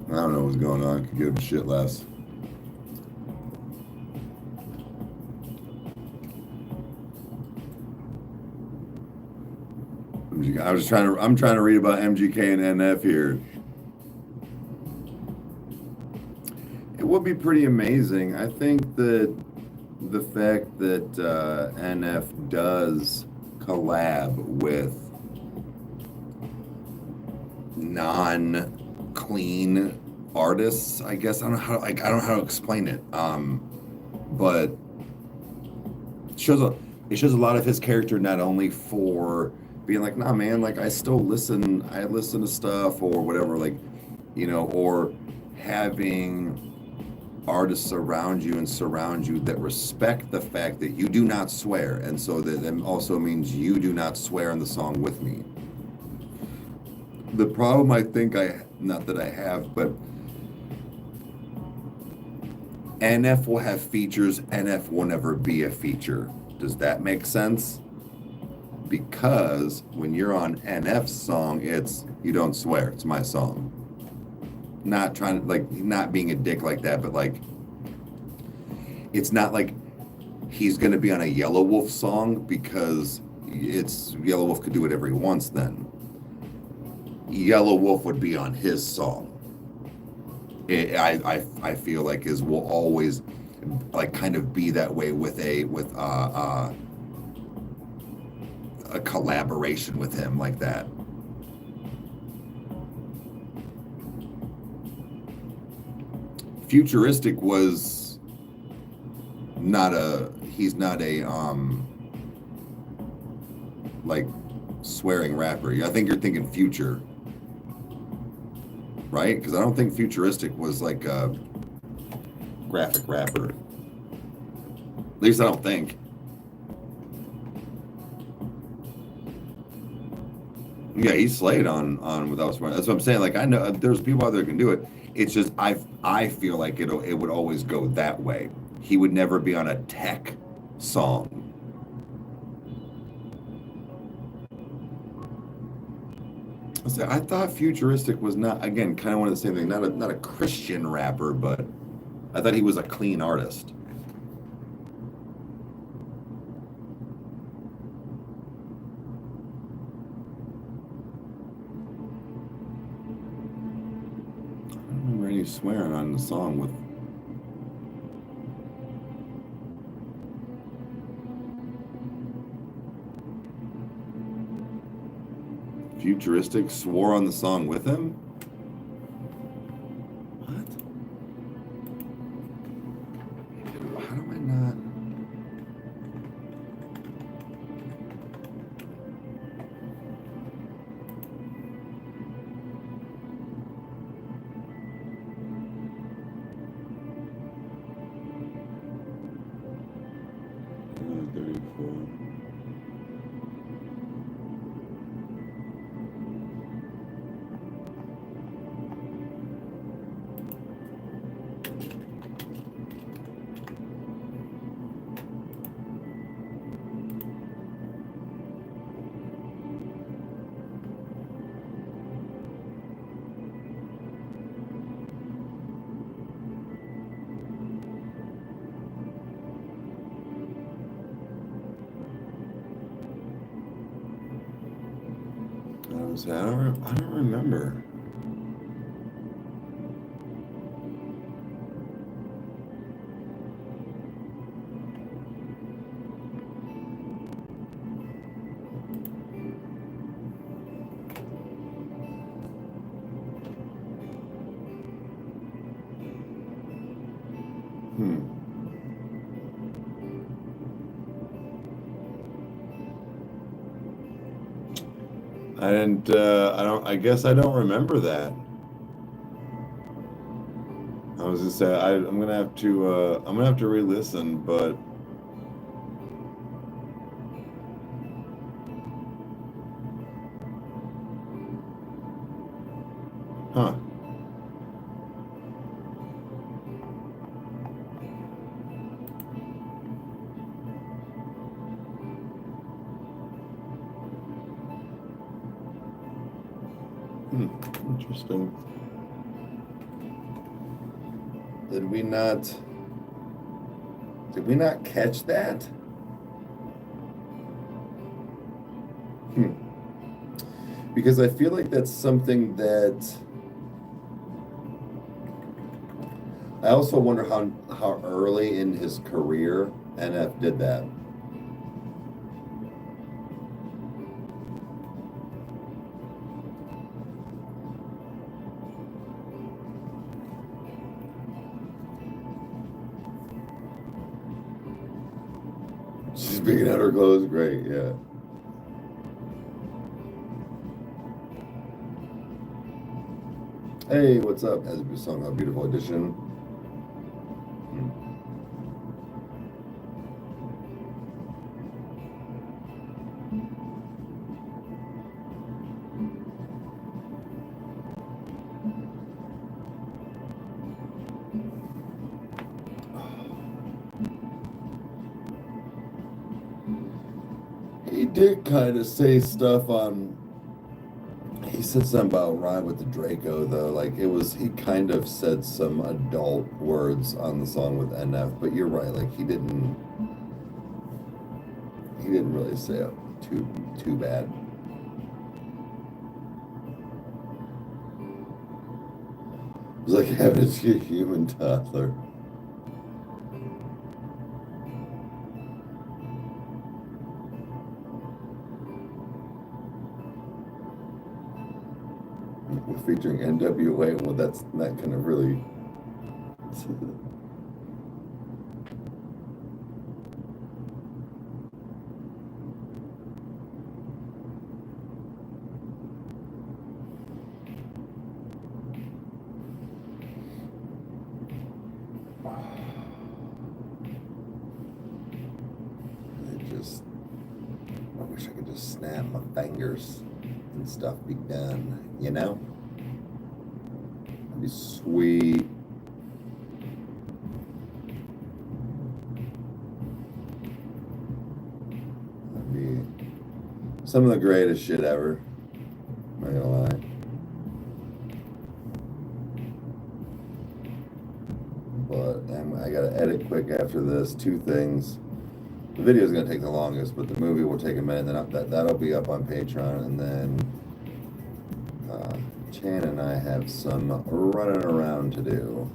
I don't know what's going on. Could give a shit less. I'm trying to read about MGK and NF here. It would be pretty amazing. I think that the fact that NF does collab with non-clean artists, I guess I don't know how to explain it. But it shows a lot of his character, not only for being like, nah, man, like I listen to stuff or whatever, like, you know, or having artists around you that respect the fact that you do not swear, and so that also means you do not swear in the song with me. The problem not that I have, but NF will have features, NF will never be a feature. Does that make sense? because when you're on NF's song, it's you don't swear. It's my song. Not trying to like not being a dick like that, but like it's not like he's gonna be on a Yellow Wolf song because it's Yellow Wolf could do whatever he wants then. Yellow Wolf would be on his song. I feel like his will always like kind of be that way with a collaboration with him like that. Futuristic was not a he's not a like swearing rapper. I think you're thinking Future, right? Because I don't think Futuristic was like a graphic rapper. At least I don't think. Yeah, he slayed on Without Swearing. That's what I'm saying. Like I know there's people out there who can do it. It's just I feel like it would always go that way. He would never be on a tech song. I thought Futuristic was not, again, kind of one of the same thing. Not a Christian rapper, but I thought he was a clean artist. I don't remember any swearing on the song with. Futuristic swore on the song with him? What? How do I not? I don't remember. I didn't. I guess I don't remember that. I was gonna say I'm gonna have to. I'm gonna have to re-listen, but. Huh. Interesting. Did we not catch that? Because I feel like that's something that I also wonder how early in his career NF did that. She's picking out her clothes. Great, yeah. Hey, what's up? Has a song, a beautiful edition. did kind of say stuff on. He said something about Ride with the Draco, though. Like, he kind of said some adult words on the song with NF, but you're right. Like, he didn't really say it too bad. It was like having a human toddler. We're featuring NWA. Well, that's not gonna really. I wish I could just snap my fingers and stuff be done, you know? That'd be sweet. That'd be some of the greatest shit ever. I'm not gonna lie. But I gotta edit quick after this. 2 things. The video is going to take the longest, but the movie will take a minute. Then that'll be up on Patreon, and then Chan and I have some running around to do.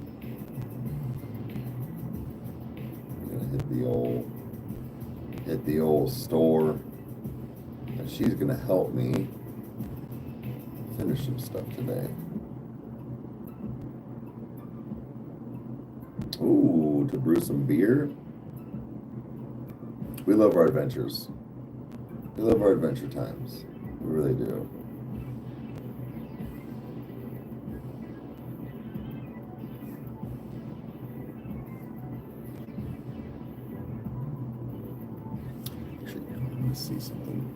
I'm going to hit the old store, and she's going to help me finish some stuff today. Ooh, to brew some beer. We love our adventures. We love our adventure times. We really do. Actually, let me see something.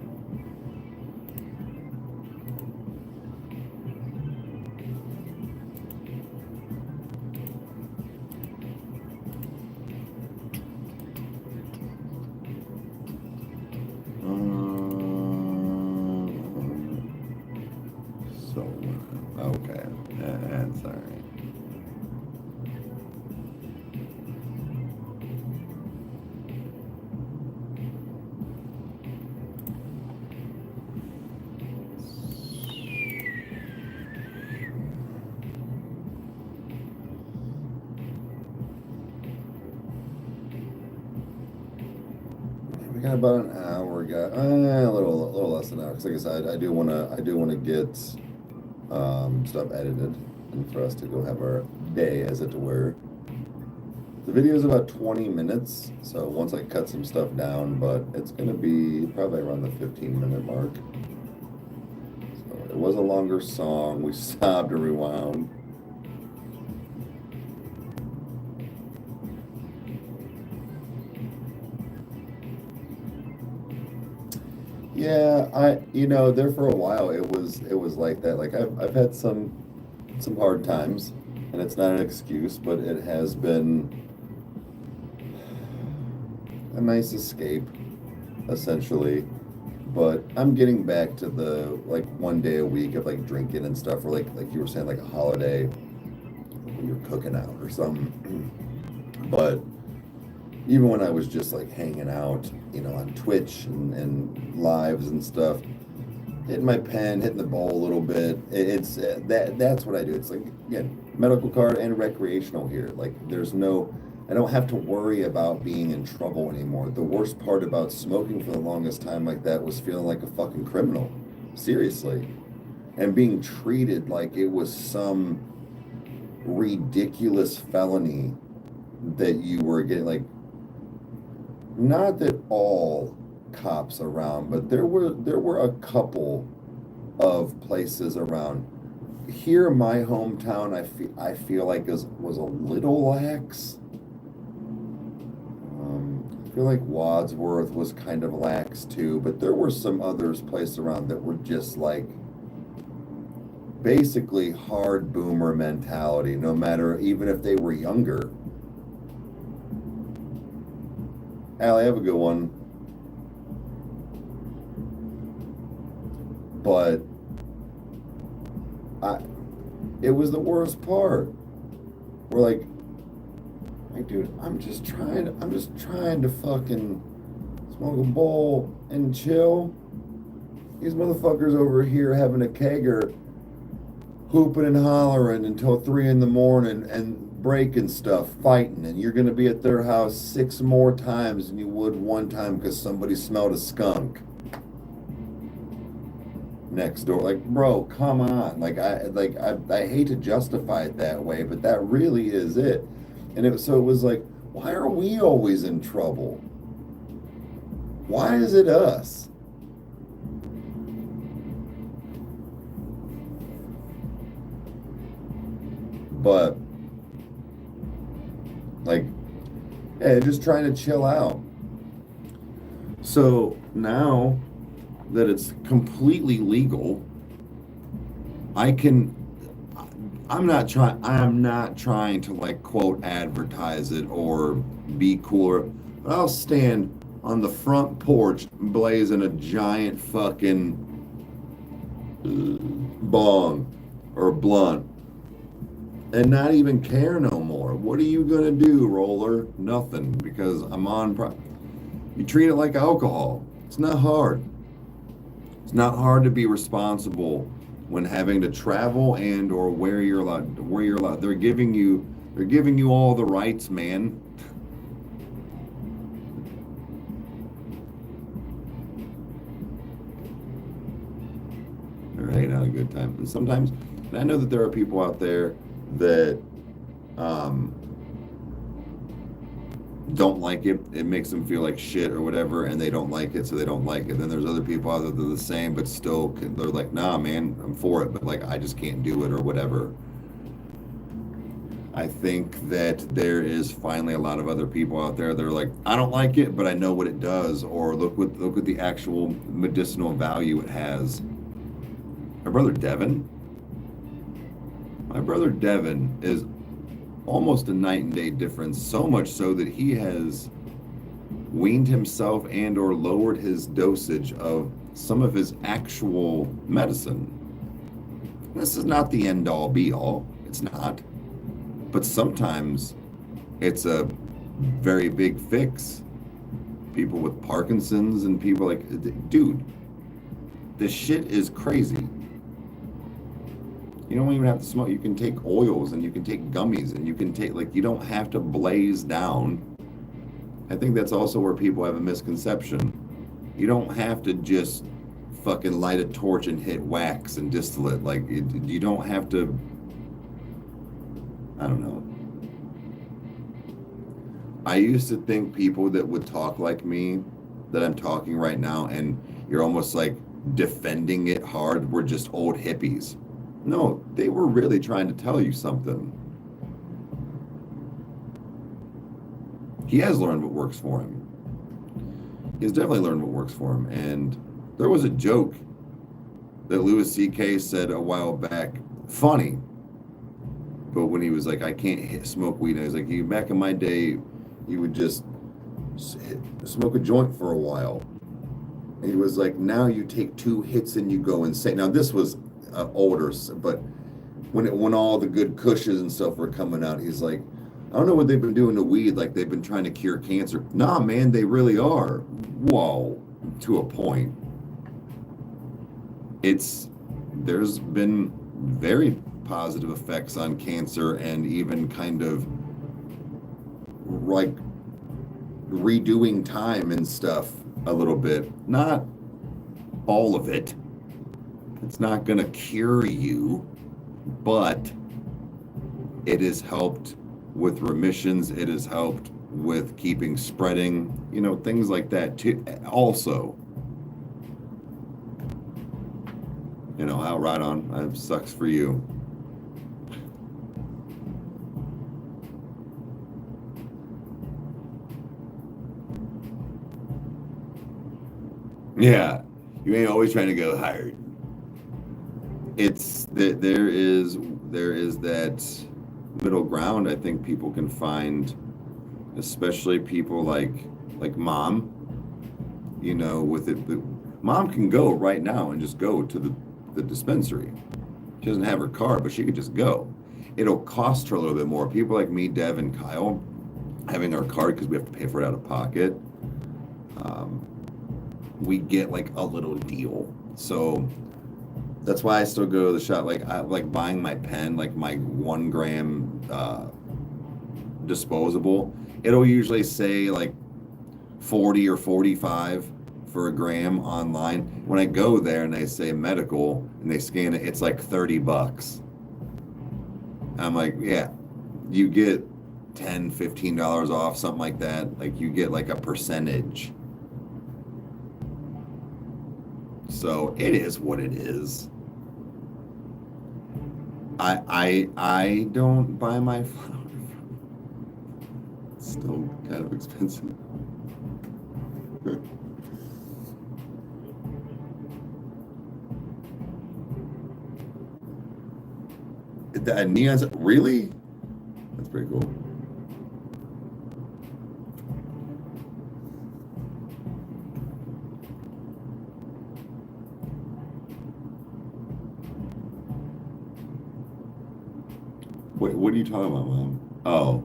Okay, that's all right. We got about an hour. We got a little less than an hour. Because like I said, I do wanna get stuff edited and for us to go have our day, as it were. The video is about 20 minutes, so once I cut some stuff down, but it's gonna be probably around the 15-minute mark. So it was a longer song. We stopped and rewound. Yeah, there for a while it was like that. Like I've had some hard times, and it's not an excuse, but it has been a nice escape, essentially. But I'm getting back to the like one day a week of like drinking and stuff, or like you were saying, like a holiday when you're cooking out or something. But even when I was just like hanging out, on Twitch and lives and stuff, hitting my pen, hitting the ball a little bit, that's what I do. It's like, medical card and recreational here. Like I don't have to worry about being in trouble anymore. The worst part about smoking for the longest time like that was feeling like a fucking criminal. Seriously. And being treated like it was some ridiculous felony that you were getting, like, not that all cops around, but there were a couple of places around. Here in my hometown, I feel like was a little lax. I feel like Wadsworth was kind of lax too, but there were some others placed around that were just like basically hard boomer mentality, no matter, even if they were younger. Allie, have a good one. But it was the worst part. We're like, dude, I'm just trying to fucking smoke a bowl and chill. These motherfuckers over here having a kegger, hooping and hollering until 3 in the morning and breaking stuff, fighting, and you're gonna be at their house 6 more times than you would one time because somebody smelled a skunk next door. Like, bro, come on. I hate to justify it that way, but that really is it. And it was like, why are we always in trouble? Why is it us? But like, yeah, just trying to chill out. So now that it's completely legal, I'm not trying to like quote advertise it or be cooler. But I'll stand on the front porch blazing a giant fucking bong or blunt and not even care no more. What are you gonna do, roller? Nothing, because I'm on. You treat it like alcohol. It's not hard. It's not hard to be responsible when having to travel and or where you're allowed. They're giving you all the rights, man. They're hanging out a good time, and sometimes, and I know that there are people out there that don't like it. It makes them feel like shit or whatever, and they don't like it, so they don't like it. Then there's other people out there that are the same, but still, they're like, nah, man, I'm for it, but like, I just can't do it or whatever. I think that there is finally a lot of other people out there that are like, I don't like it, but I know what it does, or look what the actual medicinal value it has. My brother Devin is almost a night and day difference, so much so that he has weaned himself and or lowered his dosage of some of his actual medicine. This is not the end all be all. It's not. But sometimes it's a very big fix. People with Parkinson's and people like, dude, this shit is crazy. You don't even have to smoke. You can take oils and you can take gummies and you can take, like, you don't have to blaze down. I think that's also where people have a misconception. You don't have to just fucking light a torch and hit wax and distillate. Like, you don't have to, I don't know. I used to think people that would talk like me, that I'm talking right now, and you're almost like defending it hard, were just old hippies. No, they were really trying to tell you something. He has learned what works for him. He's definitely learned what works for him. And there was a joke that Louis C.K. said a while back, funny, but when he was like, I can't smoke weed, and I was like, back in my day, you would just smoke a joint for a while. And he was like, now you take 2 hits and you go insane. Now this was older, but when all the good cushes and stuff were coming out, he's like, I don't know what they've been doing to weed, like they've been trying to cure cancer. Nah, man, they really are. Whoa, to a point. There's been very positive effects on cancer and even kind of like redoing time and stuff a little bit. Not all of it. It's not going to cure you, but it has helped with remissions. It has helped with keeping spreading, things like that too. Also, how right on. It sucks for you. Yeah, you ain't always trying to go higher. It's that there is that middle ground. I think people can find, especially people like mom, with it. Mom can go right now and just go to the dispensary. She doesn't have her card, but she could just go. It'll cost her a little bit more. People like me, Dev, and Kyle, having our card because we have to pay for it out of pocket, we get like a little deal. So that's why I still go to the shop. Like I like buying my pen, like my 1 gram disposable. It'll usually say like 40 or 45 for a gram online. When I go there and they say medical and they scan it, it's like $30. I'm like, yeah, you get $10, $15 off, something like that. Like you get like a percentage. So it is what it is. I don't buy my flour. It's still kind of expensive. That neon's really? That's pretty cool. Wait, what are you talking about, Mom? Oh.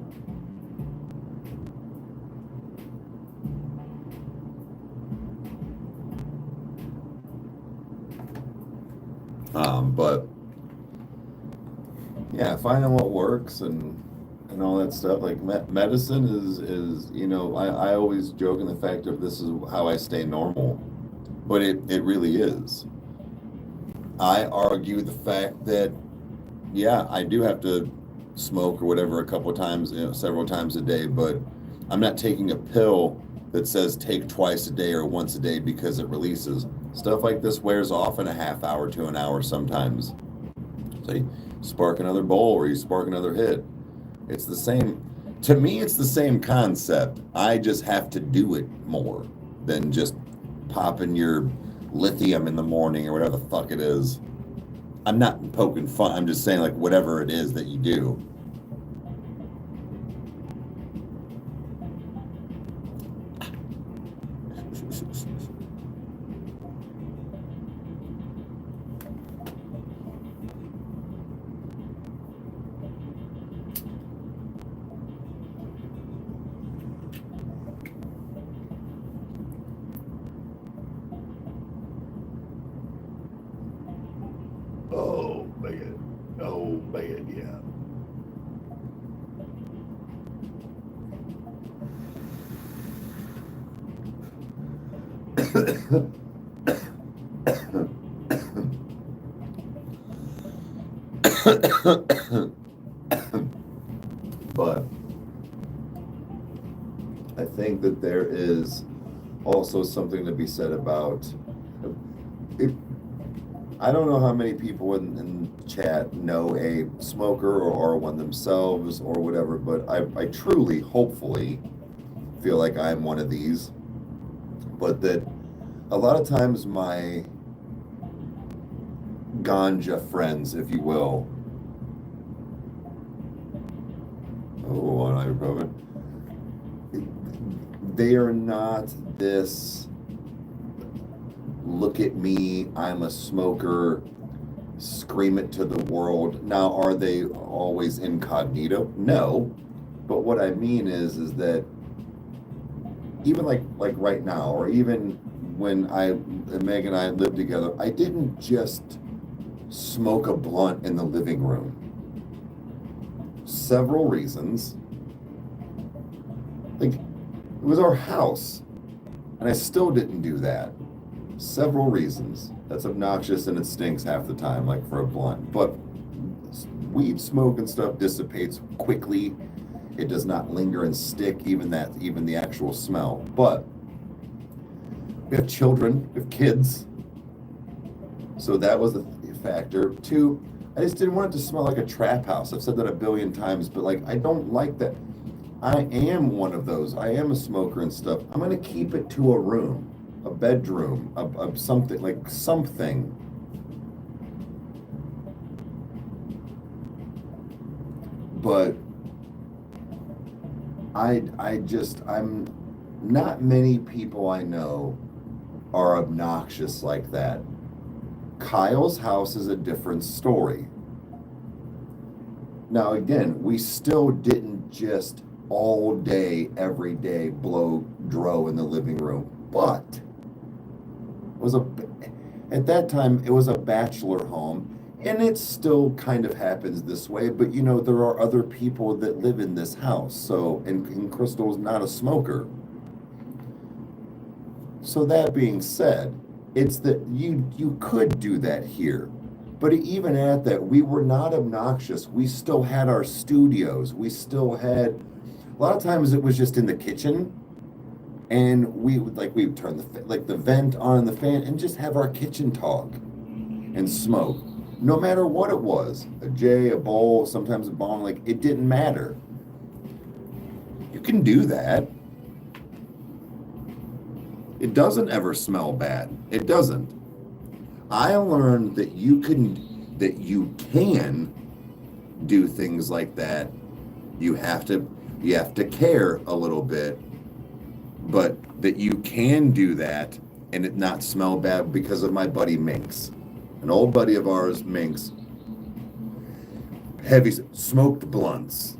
But yeah, finding what works and all that stuff. Like medicine is you know, I always joke in the fact of this is how I stay normal, but it really is. I argue the fact that yeah, I do have to smoke or whatever a couple of times, you know, several times a day, but I'm not taking a pill that says take twice a day or once a day because it releases. Stuff like this wears off in a half hour to an hour sometimes. So you spark another bowl or you spark another hit. It's the same. To me, it's the same concept. I just have to do it more than just popping your lithium in the morning or whatever the fuck it is. I'm not poking fun. I'm just saying, like, whatever it is that you do. Oh, man, yeah. But I think that there is also something to be said about it. I don't know how many people in chat know a smoker or are one themselves or whatever, but I truly, hopefully, feel like I'm one of these. But that a lot of times my ganja friends, if you will, they are not this look at me, I'm a smoker, scream it to the world. Now, are they always incognito? No. But what I mean is that even like right now, or even when Meg and I lived together, I didn't just smoke a blunt in the living room. Several reasons. Like, it was our house, and I still didn't do that. Several reasons. That's obnoxious and it stinks half the time, like for a blunt. But weed smoke and stuff dissipates quickly. It does not linger and stick, even the actual smell. But we have children, we have kids. So that was a factor. 2, I just didn't want it to smell like a trap house. I've said that a billion times, but like I don't like that. I am one of those. I am a smoker and stuff. I'm gonna keep it to a room, a bedroom, of something like something. But I'm not many people I know are obnoxious like that. Kyle's house is a different story. Now, again, we still didn't just all day, every day blow dro in the living room, but it was at that time, it was a bachelor home, and it still kind of happens this way, but you know, there are other people that live in this house. So, and Crystal's not a smoker. So that being said, it's that you could do that here. But even at that, we were not obnoxious. We still had our studios. We still had, a lot of times it was just in the kitchen, and we would turn the vent on the fan and just have our kitchen talk and smoke. No matter what it was, a J, a bowl, sometimes a bong, like it didn't matter. You can do that. It doesn't ever smell bad. It doesn't. I learned that you can do things like that. You have to care a little bit, but that you can do that and it not smell bad because of my buddy Minx. An old buddy of ours, Minx, heavy smoked blunts.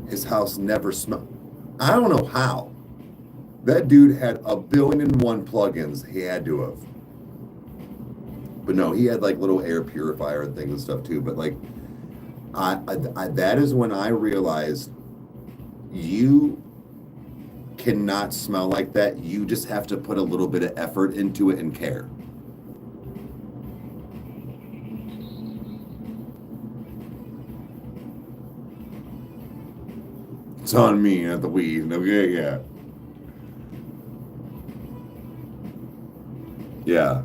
His house never smelled. I don't know how. That dude had 1,000,000,001 plugins. He had to have. But no, he had like little air purifier and things and stuff too. But like, I that is when I realized you cannot smell like that. You just have to put a little bit of effort into it and care. It's on me, not the weed. Okay, yeah. Yeah.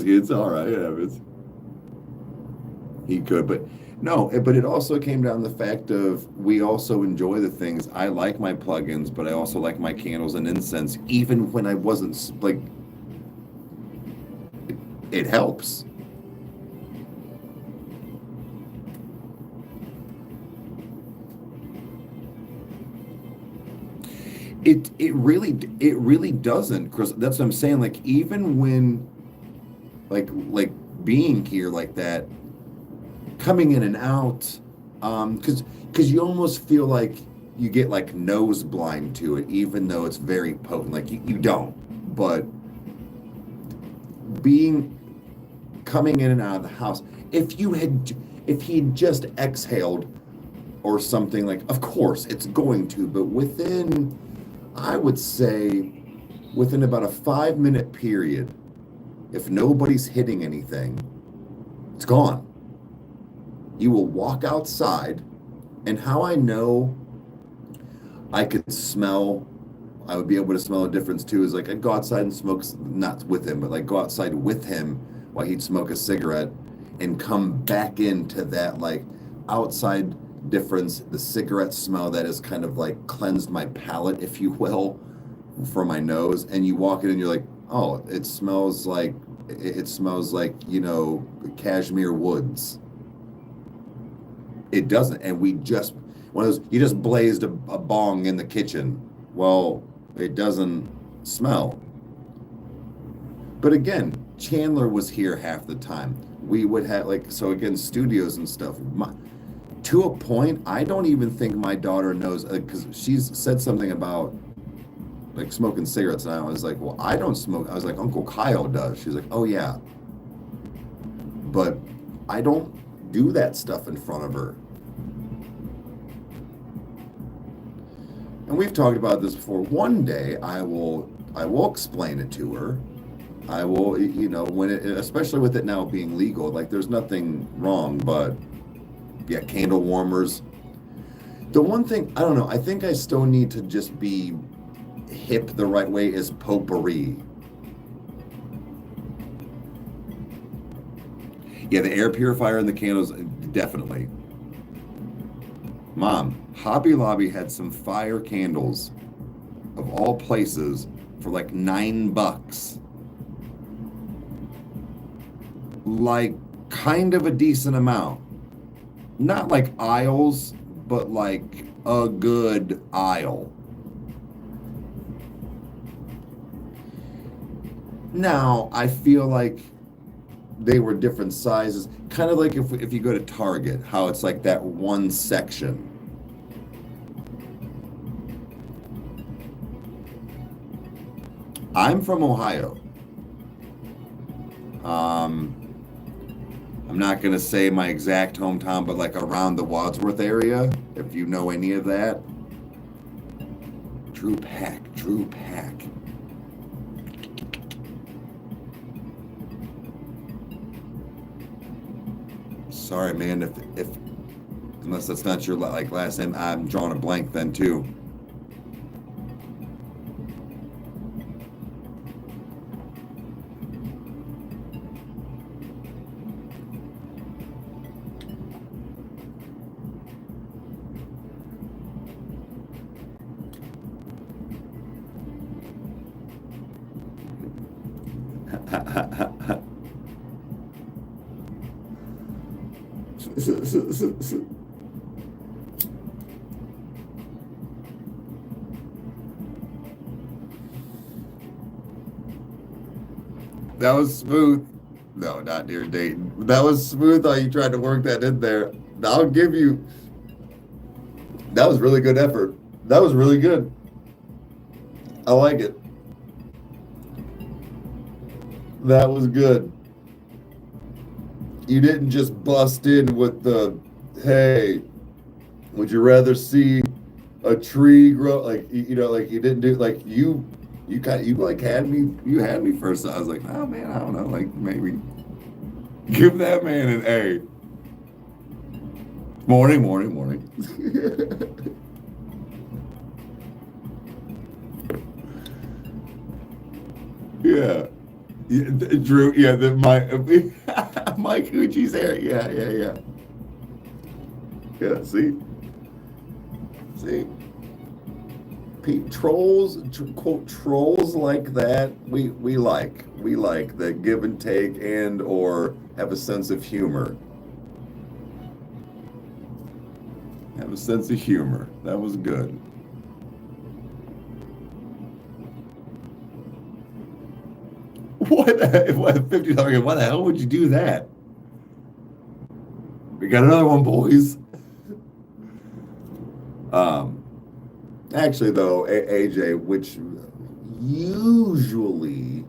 It's all right. It happens. He could, but no. But it also came down to the fact of we also enjoy the things. I like my plugins, but I also like my candles and incense, even when I wasn't like. It helps. It really doesn't, Chris. That's what I'm saying. Like even when, like being here like that, coming in and out, because you almost feel like you get like nose blind to it, even though it's very potent. Like you don't, but coming in and out of the house, if he had just exhaled or something, like of course it's going to, but within, I would say, within about a 5-minute period, if nobody's hitting anything, it's gone. You will walk outside, and how I know I would be able to smell a difference too, is like I'd go outside and smoke, not with him, but like go outside with him while he'd smoke a cigarette and come back into that like outside difference, the cigarette smell that has kind of like cleansed my palate, if you will, from my nose, and you walk in and you're like, oh, it smells like you know, cashmere woods. It doesn't. And we just, one of those, you just blazed a bong in the kitchen. Well, it doesn't smell. But again, Chandler was here half the time. We would have like, so again, studios and stuff. To a point, I don't even think my daughter knows, because she's said something about like smoking cigarettes, and I was like, well, I don't smoke. I was like, Uncle Kyle does. She's like, oh yeah. But I don't do that stuff in front of her. And we've talked about this before. One day I will explain it to her. I will, you know, when it, especially with it now being legal, like there's nothing wrong, but yeah, candle warmers. The one thing, I don't know, I think I still need to just be hip the right way, is potpourri. Yeah, the air purifier and the candles, definitely. Mom, Hobby Lobby had some fire candles, of all places, for like $9. Like, kind of a decent amount. not like aisles, but like a good aisle. Now, I feel like they were different sizes, kind of like if you go to Target, how it's like that one section. I'm from Ohio. Um, I'm not gonna say my exact hometown, but like around the Wadsworth area, if you know any of that. Drew Pack, Drew Pack. Sorry, man. If unless that's not your like last name, I'm drawing a blank then too. That was smooth. No, not near Dayton. That was smooth how you tried to work that in there. I'll give you. That was really good effort. That was really good. I like it. That was good. You didn't just bust in with the, hey, would you rather see a tree grow? Like you know, like you didn't do like you like had me first. I was like, oh man, I don't know, like maybe give that man an A. Morning, morning, morning. Yeah. Yeah, Drew, yeah, Mike Gucci's hair. Yeah, yeah, yeah. Yeah, see, Pete, trolls, quote, trolls like that, we like the give and take and or have a sense of humor. Have a sense of humor. That was good. What $50? Why the hell would you do that? We got another one, boys. Um, Actually, though, AJ, which usually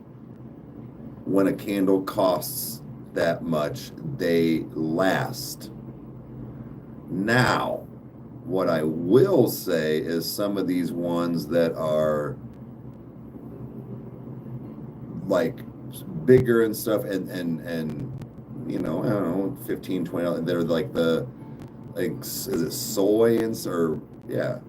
when a candle costs that much, they last. Now, what I will say is some of these ones that are like bigger and stuff and you know, I don't know, 15, 20, they're like like, is it soy and or yeah,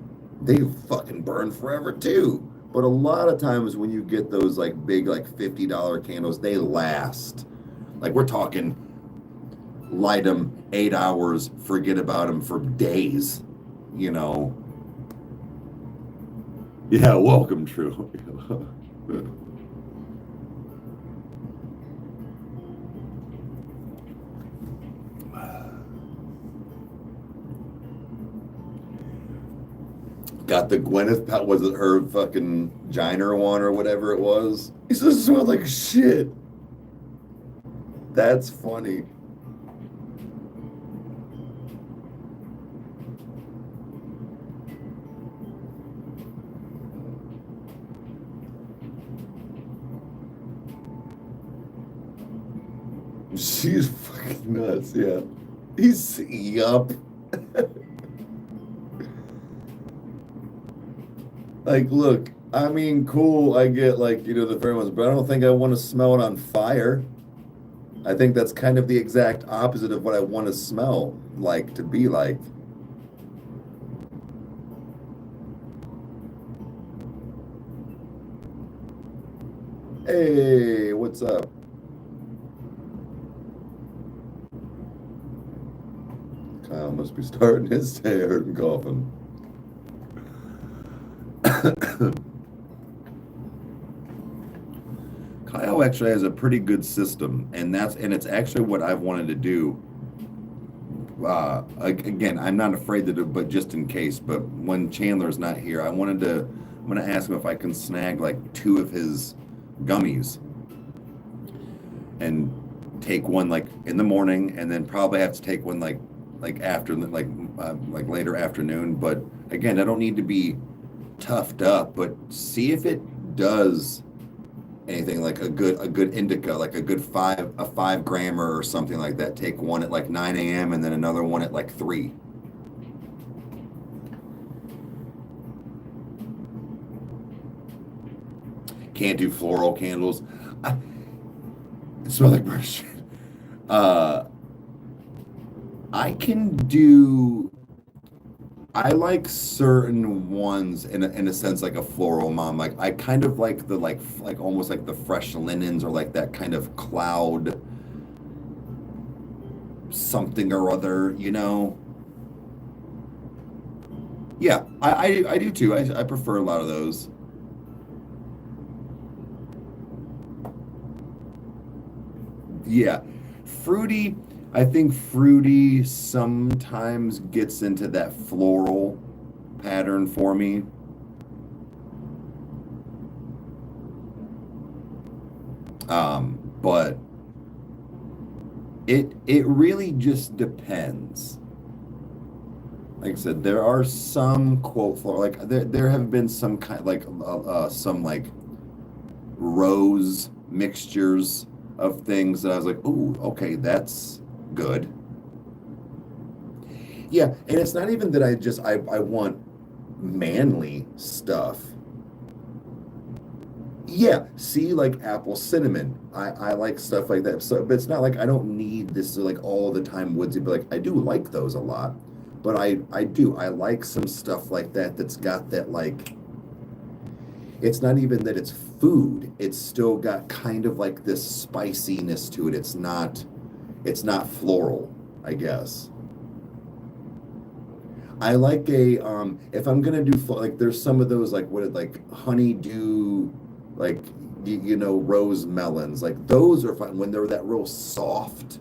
they fucking burn forever too. But a lot of times when you get those like big like $50 candles, they last. Like we're talking light them 8 hours, forget about them for days, you know. Yeah, welcome, True. Got the Gwyneth, was it her fucking Giner one or whatever it was? It just smelled like shit. That's funny. She's fucking nuts, yeah. He's, yup. Like, look, I mean, cool, I get like, you know, the fair ones, but I don't think I want to smell it on fire. I think that's kind of the exact opposite of what I want to smell like to be like. Hey, what's up? Kyle must be starting his day hurting coughing. Kyle actually has a pretty good system, and it's actually what I've wanted to do again, I'm not afraid to do, but just in case. But when Chandler's not here, I'm gonna ask him if I can snag like 2 of his gummies and take one like in the morning, and then probably have to take one like after like later afternoon. But again, I don't need to be toughed up, but see if it does anything, like a good indica, like a 5 grammer or something like that. Take one at like 9 a.m. and then another one at like 3. Can't do floral candles. It smells like burnt shit. Uh, I can do. I like certain ones in a sense, like a floral mom. Like I kind of like the like almost like the fresh linens, or like that kind of cloud something or other, you know. Yeah, I do too. I prefer a lot of those. Yeah, fruity. I think fruity sometimes gets into that floral pattern for me. But it really just depends. Like I said, there are some quote floral, like there have been some kind like some like rose mixtures of things that I was like, ooh, okay, that's good. Yeah, and it's not even that I want manly stuff. Yeah, see, like apple cinnamon. I like stuff like that. So, but it's not like I don't need this like all the time woodsy, but like I do like those a lot. But I like some stuff like that that's got that like, it's not even that it's food. It's still got kind of like this spiciness to it. It's not floral, I guess. I like a if I'm gonna do like there's some of those like what like honeydew, like rose melons, like those are fun when they're that real soft.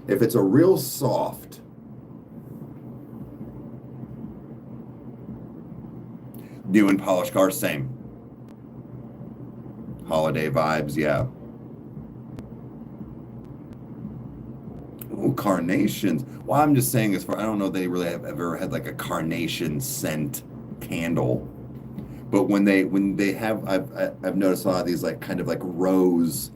If it's a real soft, new and polished cars, same holiday vibes, yeah. Ooh, carnations. Well, I'm just saying, as far I don't know, they really have ever had like a carnation scent candle. But when they have, I've noticed a lot of these like kind of like rose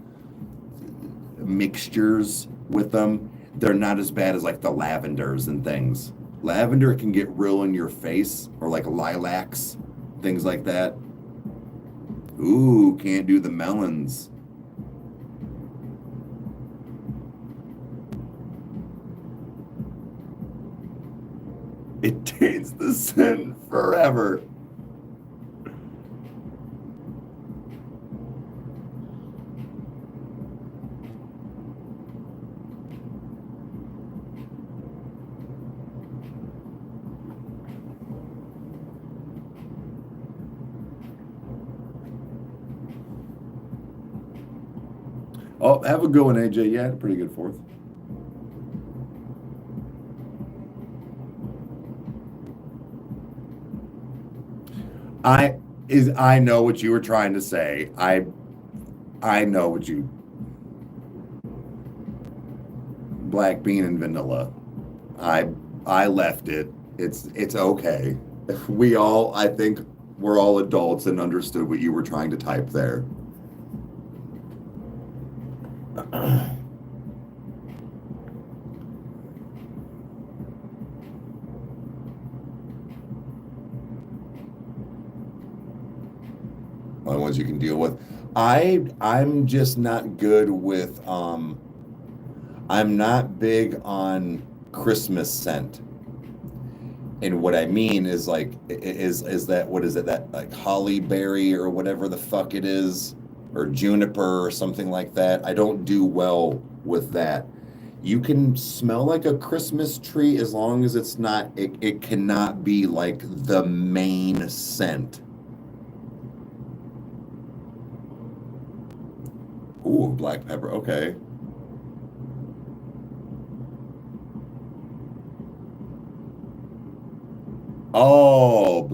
mixtures with them. They're not as bad as like the lavenders and things. Lavender can get real in your face, or like lilacs, things like that. Ooh, can't do the melons. It taints the scent forever. Oh, have a good one, AJ. Yeah, pretty good fourth. I know what you were trying to say. I know what you black bean and vanilla. I I left it. It's okay. I think we're all adults and understood what you were trying to type there. Only ones you can deal with. I'm just not good with I'm not big on Christmas scent. And what I mean is like is that, what is it, that like holly berry or whatever the fuck it is, or juniper or something like that. I don't do well with that. You can smell like a Christmas tree as long as it cannot be like the main scent. Ooh, black pepper. Okay. Oh,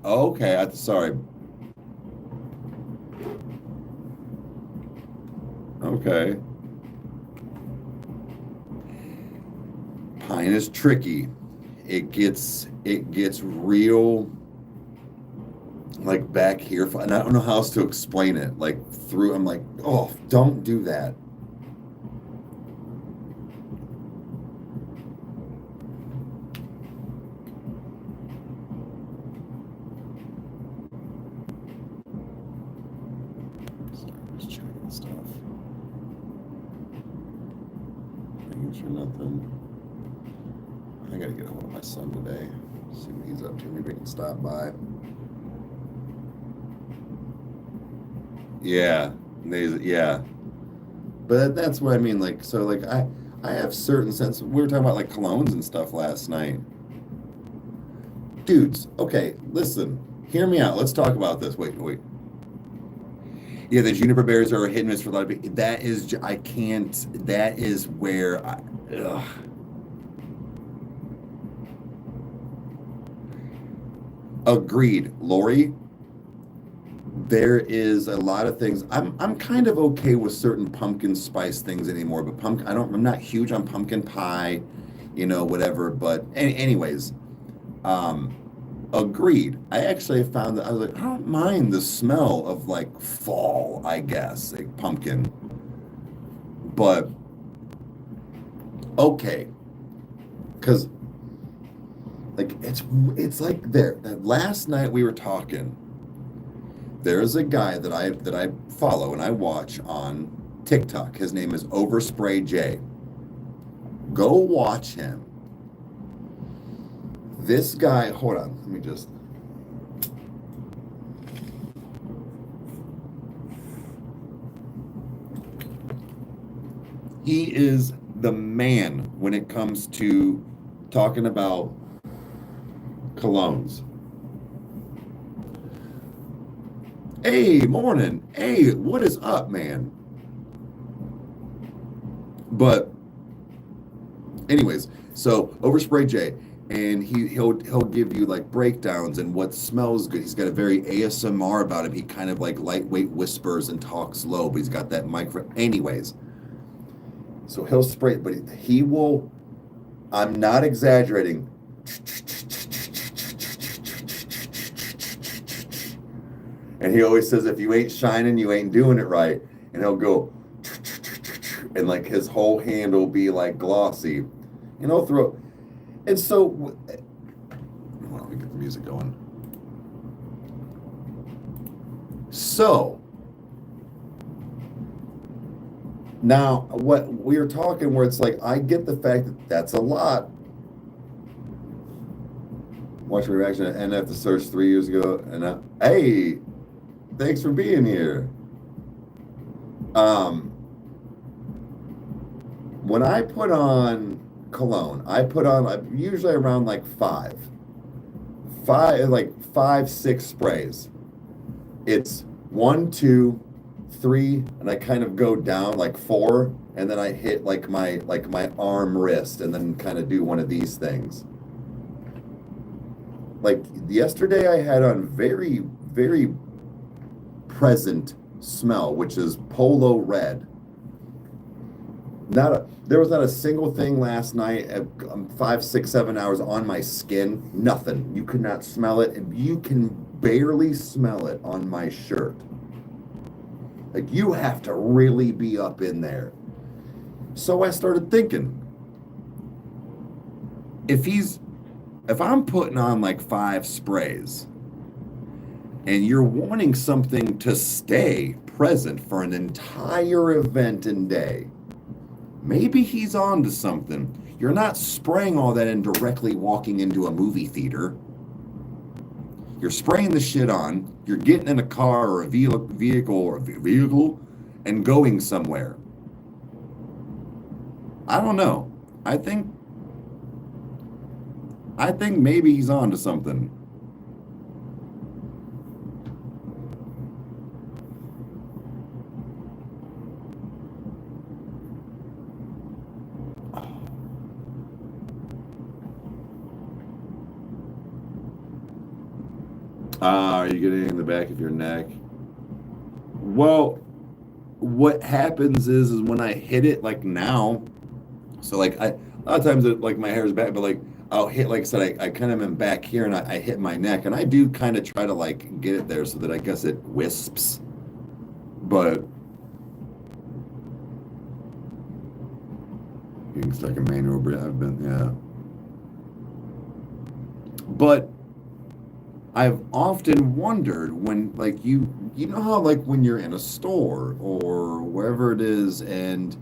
okay, sorry. Okay. Pine is tricky. It gets real like back here, and I don't know how else to explain it. Like through, I'm like, oh, don't do that. Sorry, just checking stuff. Making sure nothing. I gotta get a hold of my son today. See what he's up to. Maybe we can stop by. Yeah, yeah. But that's what I mean. Like, so, like, I have certain sense. We were talking about like colognes and stuff last night, dudes. Okay, listen, hear me out. Let's talk about this. Wait. Yeah, the juniper bears are a hit and miss for a lot of people. That is, I can't. That is where I. Ugh. Agreed, Lori. There is a lot of things. I'm kind of okay with certain pumpkin spice things anymore, but I'm not huge on pumpkin pie, whatever. But anyways, um, agreed. I actually found that I was like, I don't mind the smell of like fall, I guess, like pumpkin. But okay, because like it's like there. That last night we were talking. There's a guy that I follow and I watch on TikTok. His name is Overspray J. Go watch him. This guy, hold on, let me just. He is the man when it comes to talking about colognes. Hey, morning. Hey, what is up, man? But anyways, so Overspray J, and he'll give you like breakdowns and what smells good. He's got a very ASMR about him. He kind of like lightweight whispers and talks low, but he's got that micro. Anyways, so he'll spray, but he will. I'm not exaggerating. And he always says, if you ain't shining, you ain't doing it right. And he'll go, and like his whole hand will be like glossy. And he'll throw. And so, hold on, let me get the music going. So, now what we are talking where it's like, I get the fact that that's a lot. Watch my reaction to NF to search 3 years ago. And hey, thanks for being here. When I put on cologne, I'm usually around like five, 6 sprays. It's 1, 2, 3, and I kind of go down like 4, and then I hit like my arm wrist, and then kind of do one of these things. Like yesterday, I had on very, very present smell, which is polo red. There was not a single thing last night at 5, 6, 7 hours on my skin. Nothing. You could not smell it, and you can barely smell it on my shirt. Like, you have to really be up in there. So I started thinking, if I'm putting on like 5 sprays, and you're wanting something to stay present for an entire event and day, maybe he's on to something. You're not spraying all that in directly walking into a movie theater. You're spraying the shit on. You're getting in a car or a vehicle and going somewhere. I don't know. I think maybe he's on to something. Are you getting in the back of your neck? Well, what happens is when I hit it like now, so like a lot of times like my hair is back, but like I'll hit, like I said, I kind of am back here and I hit my neck and I do kind of try to like get it there so that I guess it wisps. But you can start a manual breath. I've been, yeah. But I've often wondered when, like, you know how, like, when you're in a store or wherever it is and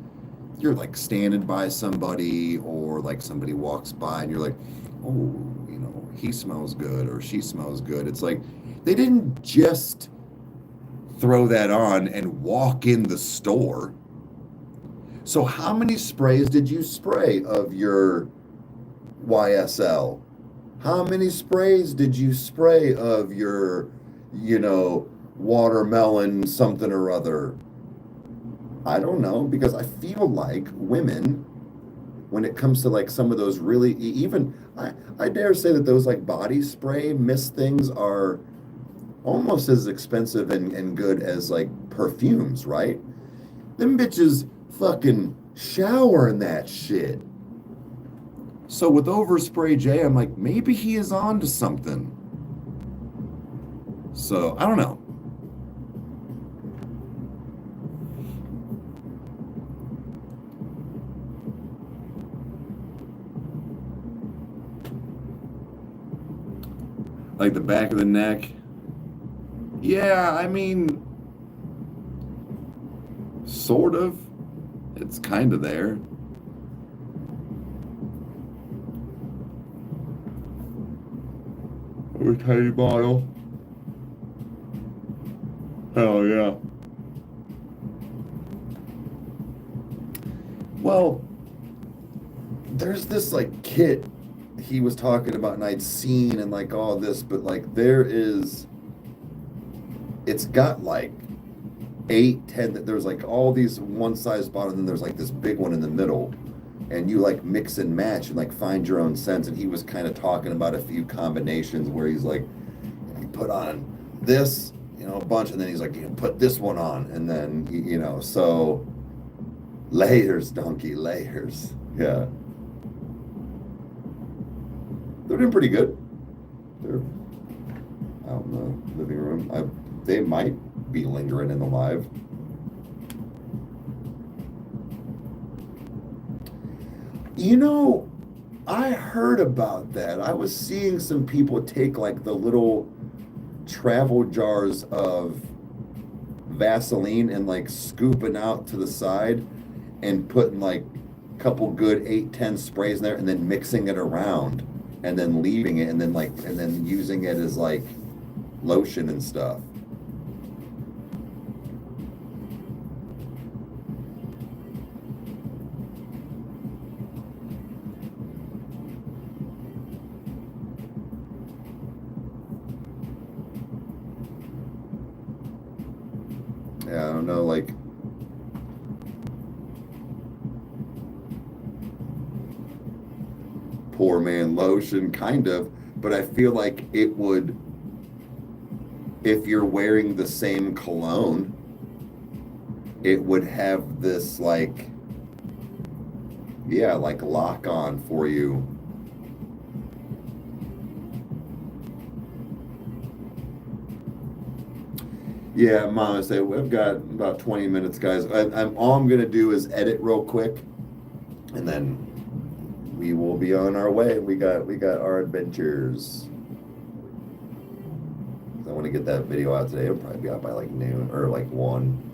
you're, like, standing by somebody or, like, somebody walks by and you're like, oh, you know, he smells good or she smells good. It's like they didn't just throw that on and walk in the store. So how many sprays did you spray of your YSL? How many sprays did you spray of your, you know, watermelon something or other? I don't know, because I feel like women, when it comes to like some of those really, even, I dare say that those like body spray mist things are almost as expensive and good as like perfumes, right? Them bitches fucking shower in that shit. So with Overspray J, I'm like, maybe he is on to something. So I don't know. Like the back of the neck. Yeah, I mean, sort of. It's kind of there. A tiny bottle. Hell yeah. Well, there's this like kit he was talking about and I'd seen and like all this, but like it's got like 8, 10, there's like all these one size bottle and then there's like this big one in the middle. And you like mix and match and like find your own scents. And he was kind of talking about a few combinations where he's like, you put on this, you know, a bunch, and then he's like, you know, put this one on, and then you know, so layers, donkey, layers. Yeah, they're doing pretty good. They're out in the living room. They might be lingering in the live. You know, I heard about that. I was seeing some people take like the little travel jars of Vaseline and like scooping out to the side and putting like a couple good 8, 10 sprays in there and then mixing it around and then leaving it and then using it as like lotion and stuff. Yeah, I don't know, like poor man lotion, kind of, but I feel like it would, if you're wearing the same cologne, it would have this like, yeah, like lock on for you. Yeah, Mom, I say we've got about 20 minutes, guys. All I'm gonna do is edit real quick, and then we will be on our way. We got our adventures. I want to get that video out today. It'll probably be out by like noon or like 1.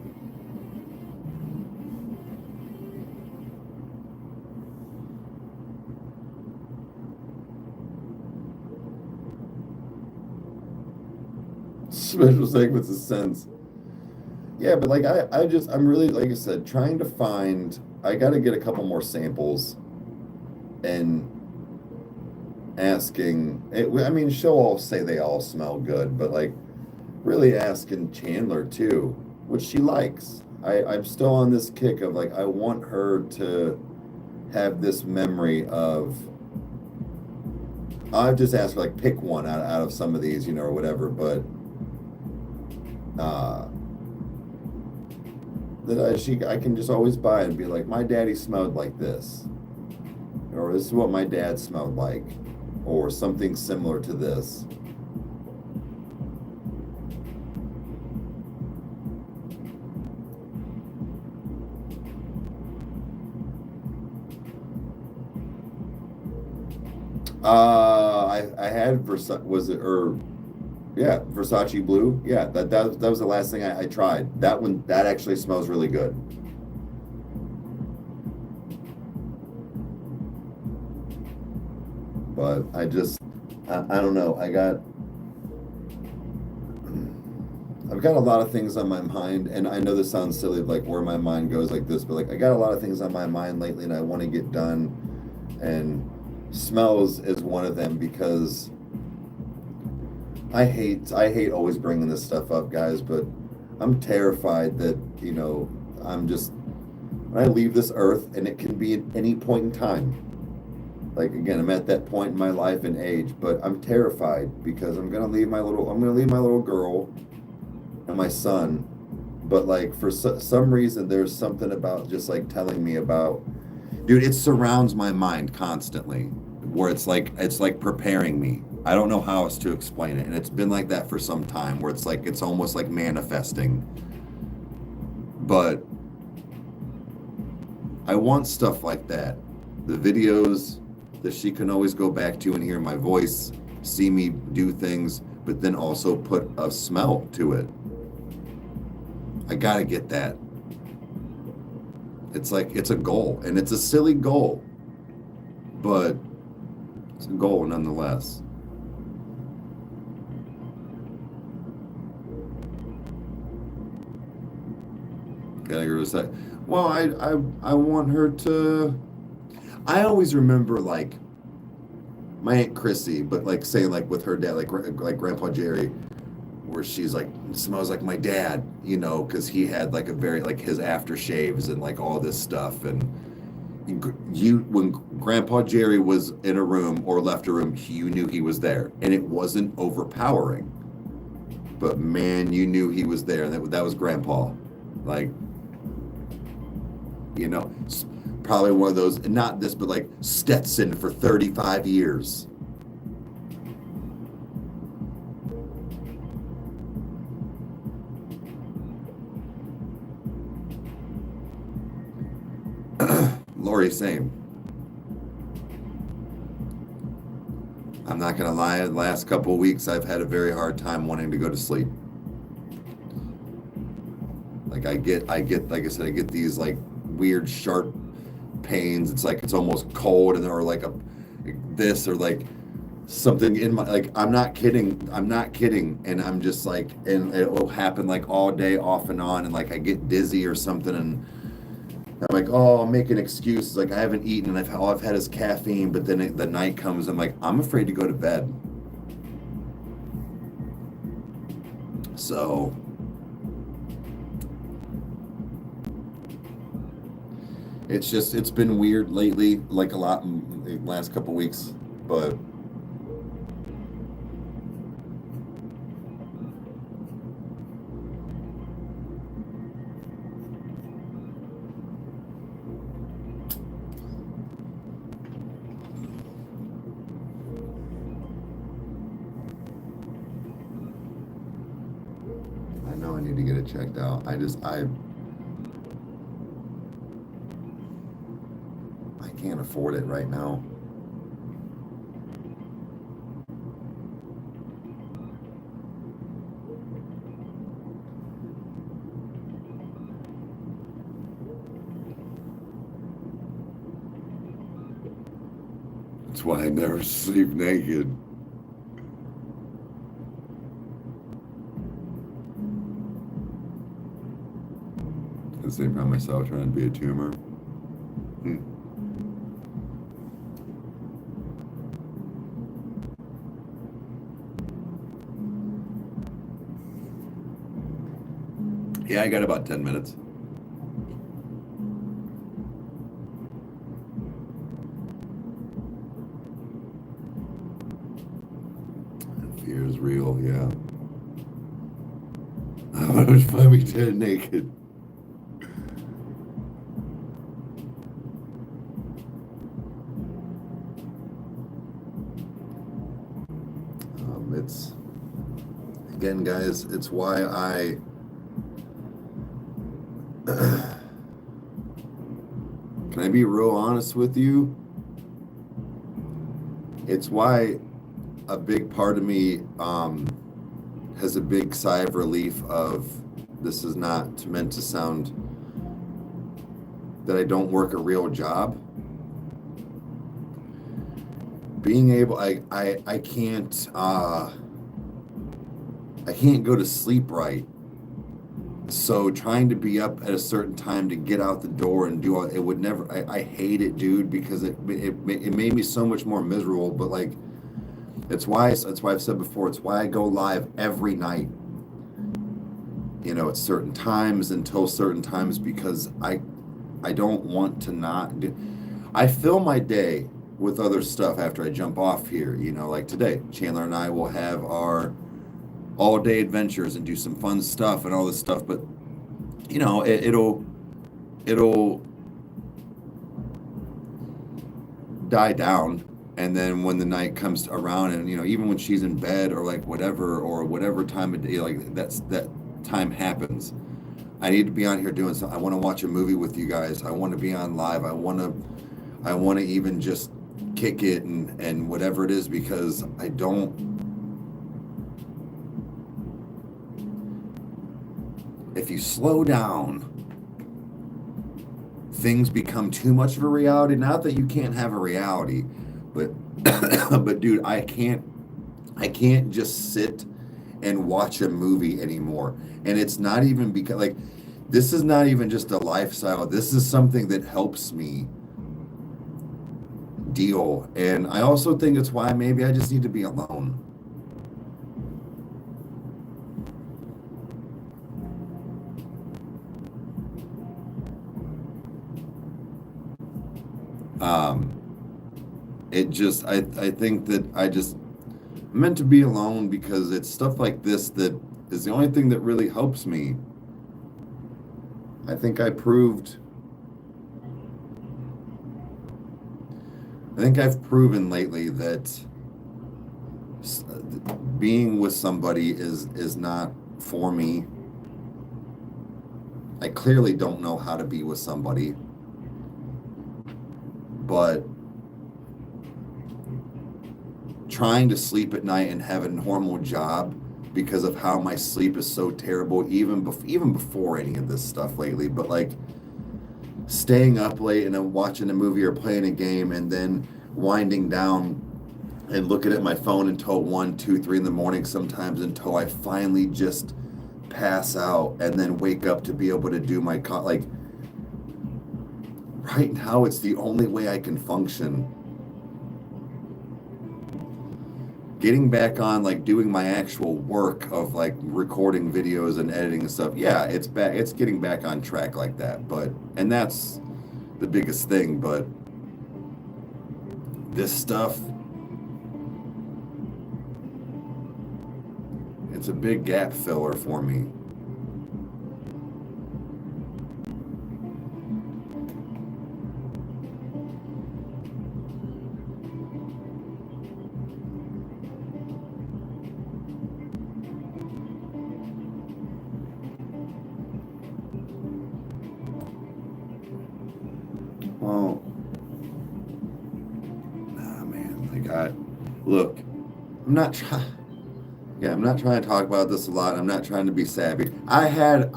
Special segments of sense. Yeah, but like I'm really, like I said, trying to find, I got to get a couple more samples and asking, I mean, she'll all say they all smell good, but like really asking Chandler too, what she likes. I'm still on this kick of like, I want her to have this memory of I've just asked her like pick one out of some of these, you know, or whatever, but uh I can just always buy it and be like, my daddy smelled like this, or this is what my dad smelled like, or something similar to this. I had Versace Blue. Yeah, that was the last thing I tried. That one, that actually smells really good. But I don't know. I've got a lot of things on my mind, and I know this sounds silly, like where my mind goes like this, but like I got a lot of things on my mind lately, and I want to get done, and smells is one of them because I hate always bringing this stuff up, guys, but I'm terrified that, you know, I'm just when I leave this earth, and it can be at any point in time. Like again, I'm at that point in my life and age, but I'm terrified because I'm gonna leave my little girl and my son. But like for some reason, there's something about just like telling me about, dude, it surrounds my mind constantly, where it's like preparing me. I don't know how else to explain it, and it's been like that for some time, where it's almost like manifesting. But I want stuff like that, the videos that she can always go back to and hear my voice, see me do things, but then also put a smell to it. I gotta get that. It's like, it's a goal, and it's a silly goal, but it's a goal nonetheless. Gotta go to say, well, I want her to. I always remember like my Aunt Chrissy, but like saying like with her dad, like Grandpa Jerry, where she's like, smells like my dad, you know, because he had like a very like his aftershaves and like all this stuff, and you when Grandpa Jerry was in a room or left a room, you knew he was there, and it wasn't overpowering, but man, you knew he was there, and that was Grandpa, like, you know, probably one of those, not this, but like Stetson for 35 years. Lori, same. I'm not gonna lie, the last couple of weeks I've had a very hard time wanting to go to sleep. Like I get, like I said, I get these like weird sharp pains. It's like it's almost cold, and or like this, or like something in my, like I'm not kidding, and I'm just like, and it will happen like all day off and on, and like I get dizzy or something, and I'm like, oh, I'm making excuses, like I haven't eaten, and all I've had is caffeine, but then the night comes, I'm like, I'm afraid to go to bed. So it's been weird lately, like a lot in the last couple weeks, but I know I need to get it checked out. I can't afford it right now. That's why I never sleep naked. At the same time, myself trying to be a tumor. Yeah, I got about 10 minutes. here is real, yeah. I would find me dead naked. It's, again, guys, it's why I can I be real honest with you? It's why a big part of me has a big sigh of relief of, this is not meant to sound that I don't work a real job. Being able, I can't go to sleep right. So trying to be up at a certain time to get out the door and do all, it would never, I hate it, dude, because it made me so much more miserable. But like, that's why I've said before, it's why I go live every night, you know, at certain times until certain times, because I don't want to not do, I fill my day with other stuff after I jump off here, you know, like today, Chandler and I will have our all-day adventures and do some fun stuff and all this stuff, but you know, it'll die down, and then when the night comes around, and you know, even when she's in bed or like whatever time of day, like that time happens, I need to be on here doing something. I want to watch a movie with you guys. I want to be on live. I want to even just kick it and whatever it is, because I don't. If you slow down, things become too much of a reality. Not that you can't have a reality, but but dude, I can't just sit and watch a movie anymore. And it's not even because, like, this is not even just a lifestyle. This is something that helps me deal. And I also think it's why maybe I just need to be alone. It just, I think that I just meant to be alone, because it's stuff like this that is the only thing that really helps me. I think I've proven lately that being with somebody is not for me. I clearly don't know how to be with somebody, but trying to sleep at night and have a normal job because of how my sleep is so terrible, even before any of this stuff lately, but like staying up late and then watching a movie or playing a game and then winding down and looking at my phone until 1, 2, 3 in the morning sometimes, until I finally just pass out and then wake up to be able to do my like right now it's the only way I can function. Getting back on, like, doing my actual work of like recording videos and editing and stuff, yeah, it's getting back on track like that. But, and that's the biggest thing. But this stuff, it's a big gap filler for me. Well, nah, man, like look, I'm not trying to talk about this a lot. I'm not trying to be savvy. I had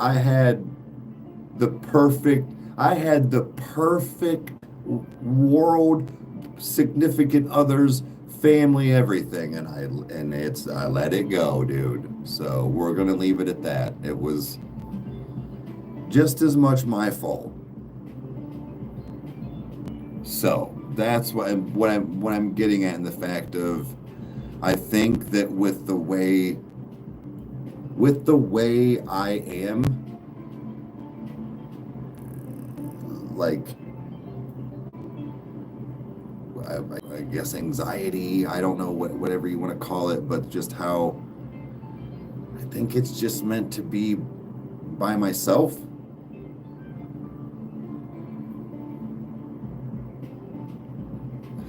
the perfect world, significant others, family, everything, and I let it go, dude. So we're gonna leave it at that. It was just as much my fault. So that's what I'm getting at, in the fact of, I think that with the way I am, like, I guess anxiety, I don't know whatever you want to call it, but just how I think it's just meant to be by myself.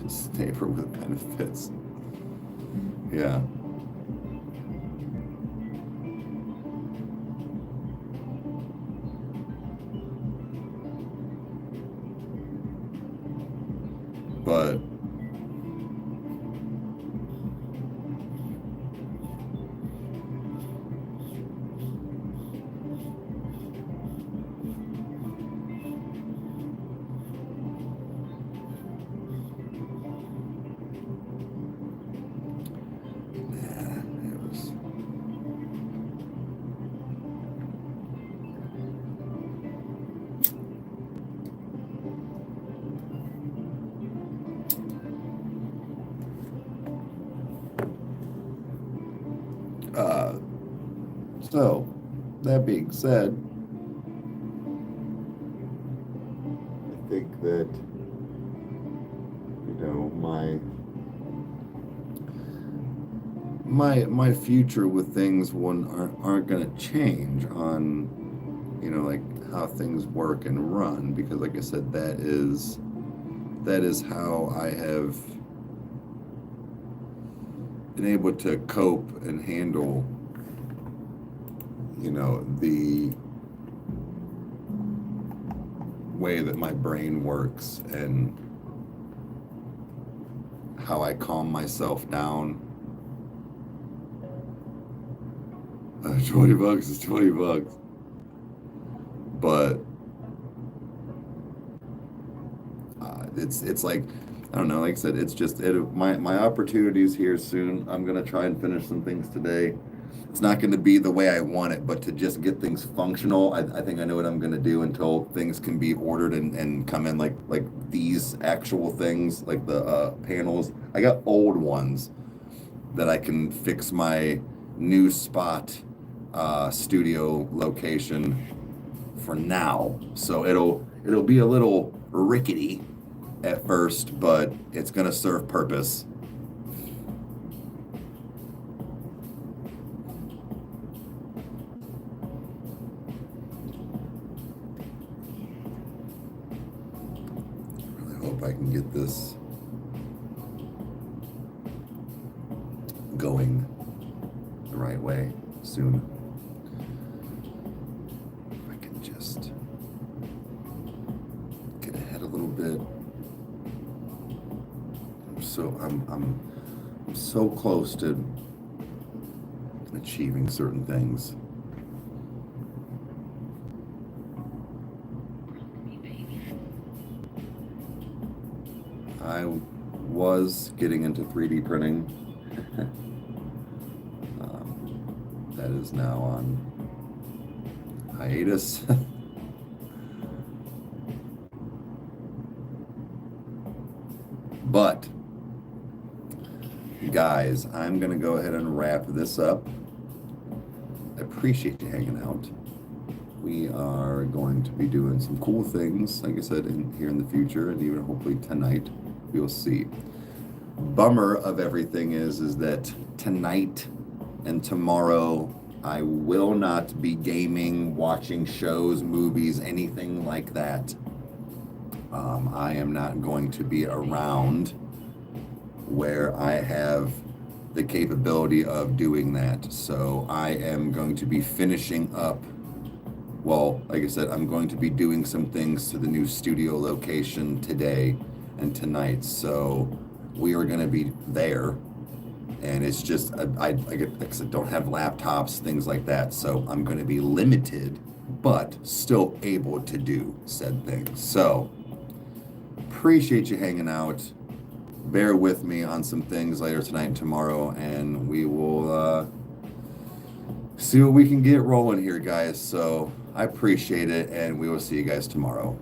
This neighborhood kind of fits. Yeah. But so, that being said, I think that, you know, my future with things aren't going to change on, you know, like how things work and run, because like I said, that is how I have been able to cope and handle, you know, the way that my brain works and how I calm myself down. $20 is $20. But it's like, I don't know, like I said, it's just my opportunity's here soon. I'm gonna try and finish some things today. It's not going to be the way I want it, but to just get things functional, I think I know what I'm going to do until things can be ordered and come in, like these actual things, like the panels. I got old ones that I can fix my new spot studio location for now. So it'll be a little rickety at first, but it's going to serve purpose. I can get this going the right way soon. If I can just get ahead a little bit. I'm so close to achieving certain things. I was getting into 3D printing. That is now on hiatus. But, guys, I'm going to go ahead and wrap this up. I appreciate you hanging out. We are going to be doing some cool things, like I said, here in the future, and even hopefully tonight. We'll see. Bummer of everything is that tonight and tomorrow I will not be gaming, watching shows, movies, anything like that. I am not going to be around where I have the capability of doing that. So I am going to be finishing up. Well, like I said, I'm going to be doing some things to the new studio location today and tonight, so we are going to be there, and it's just I don't have laptops, things like that, so I'm going to be limited, but still able to do said things. So appreciate you hanging out. Bear with me on some things later tonight and tomorrow, and we will see what we can get rolling here, guys. So I appreciate it, and we will see you guys tomorrow.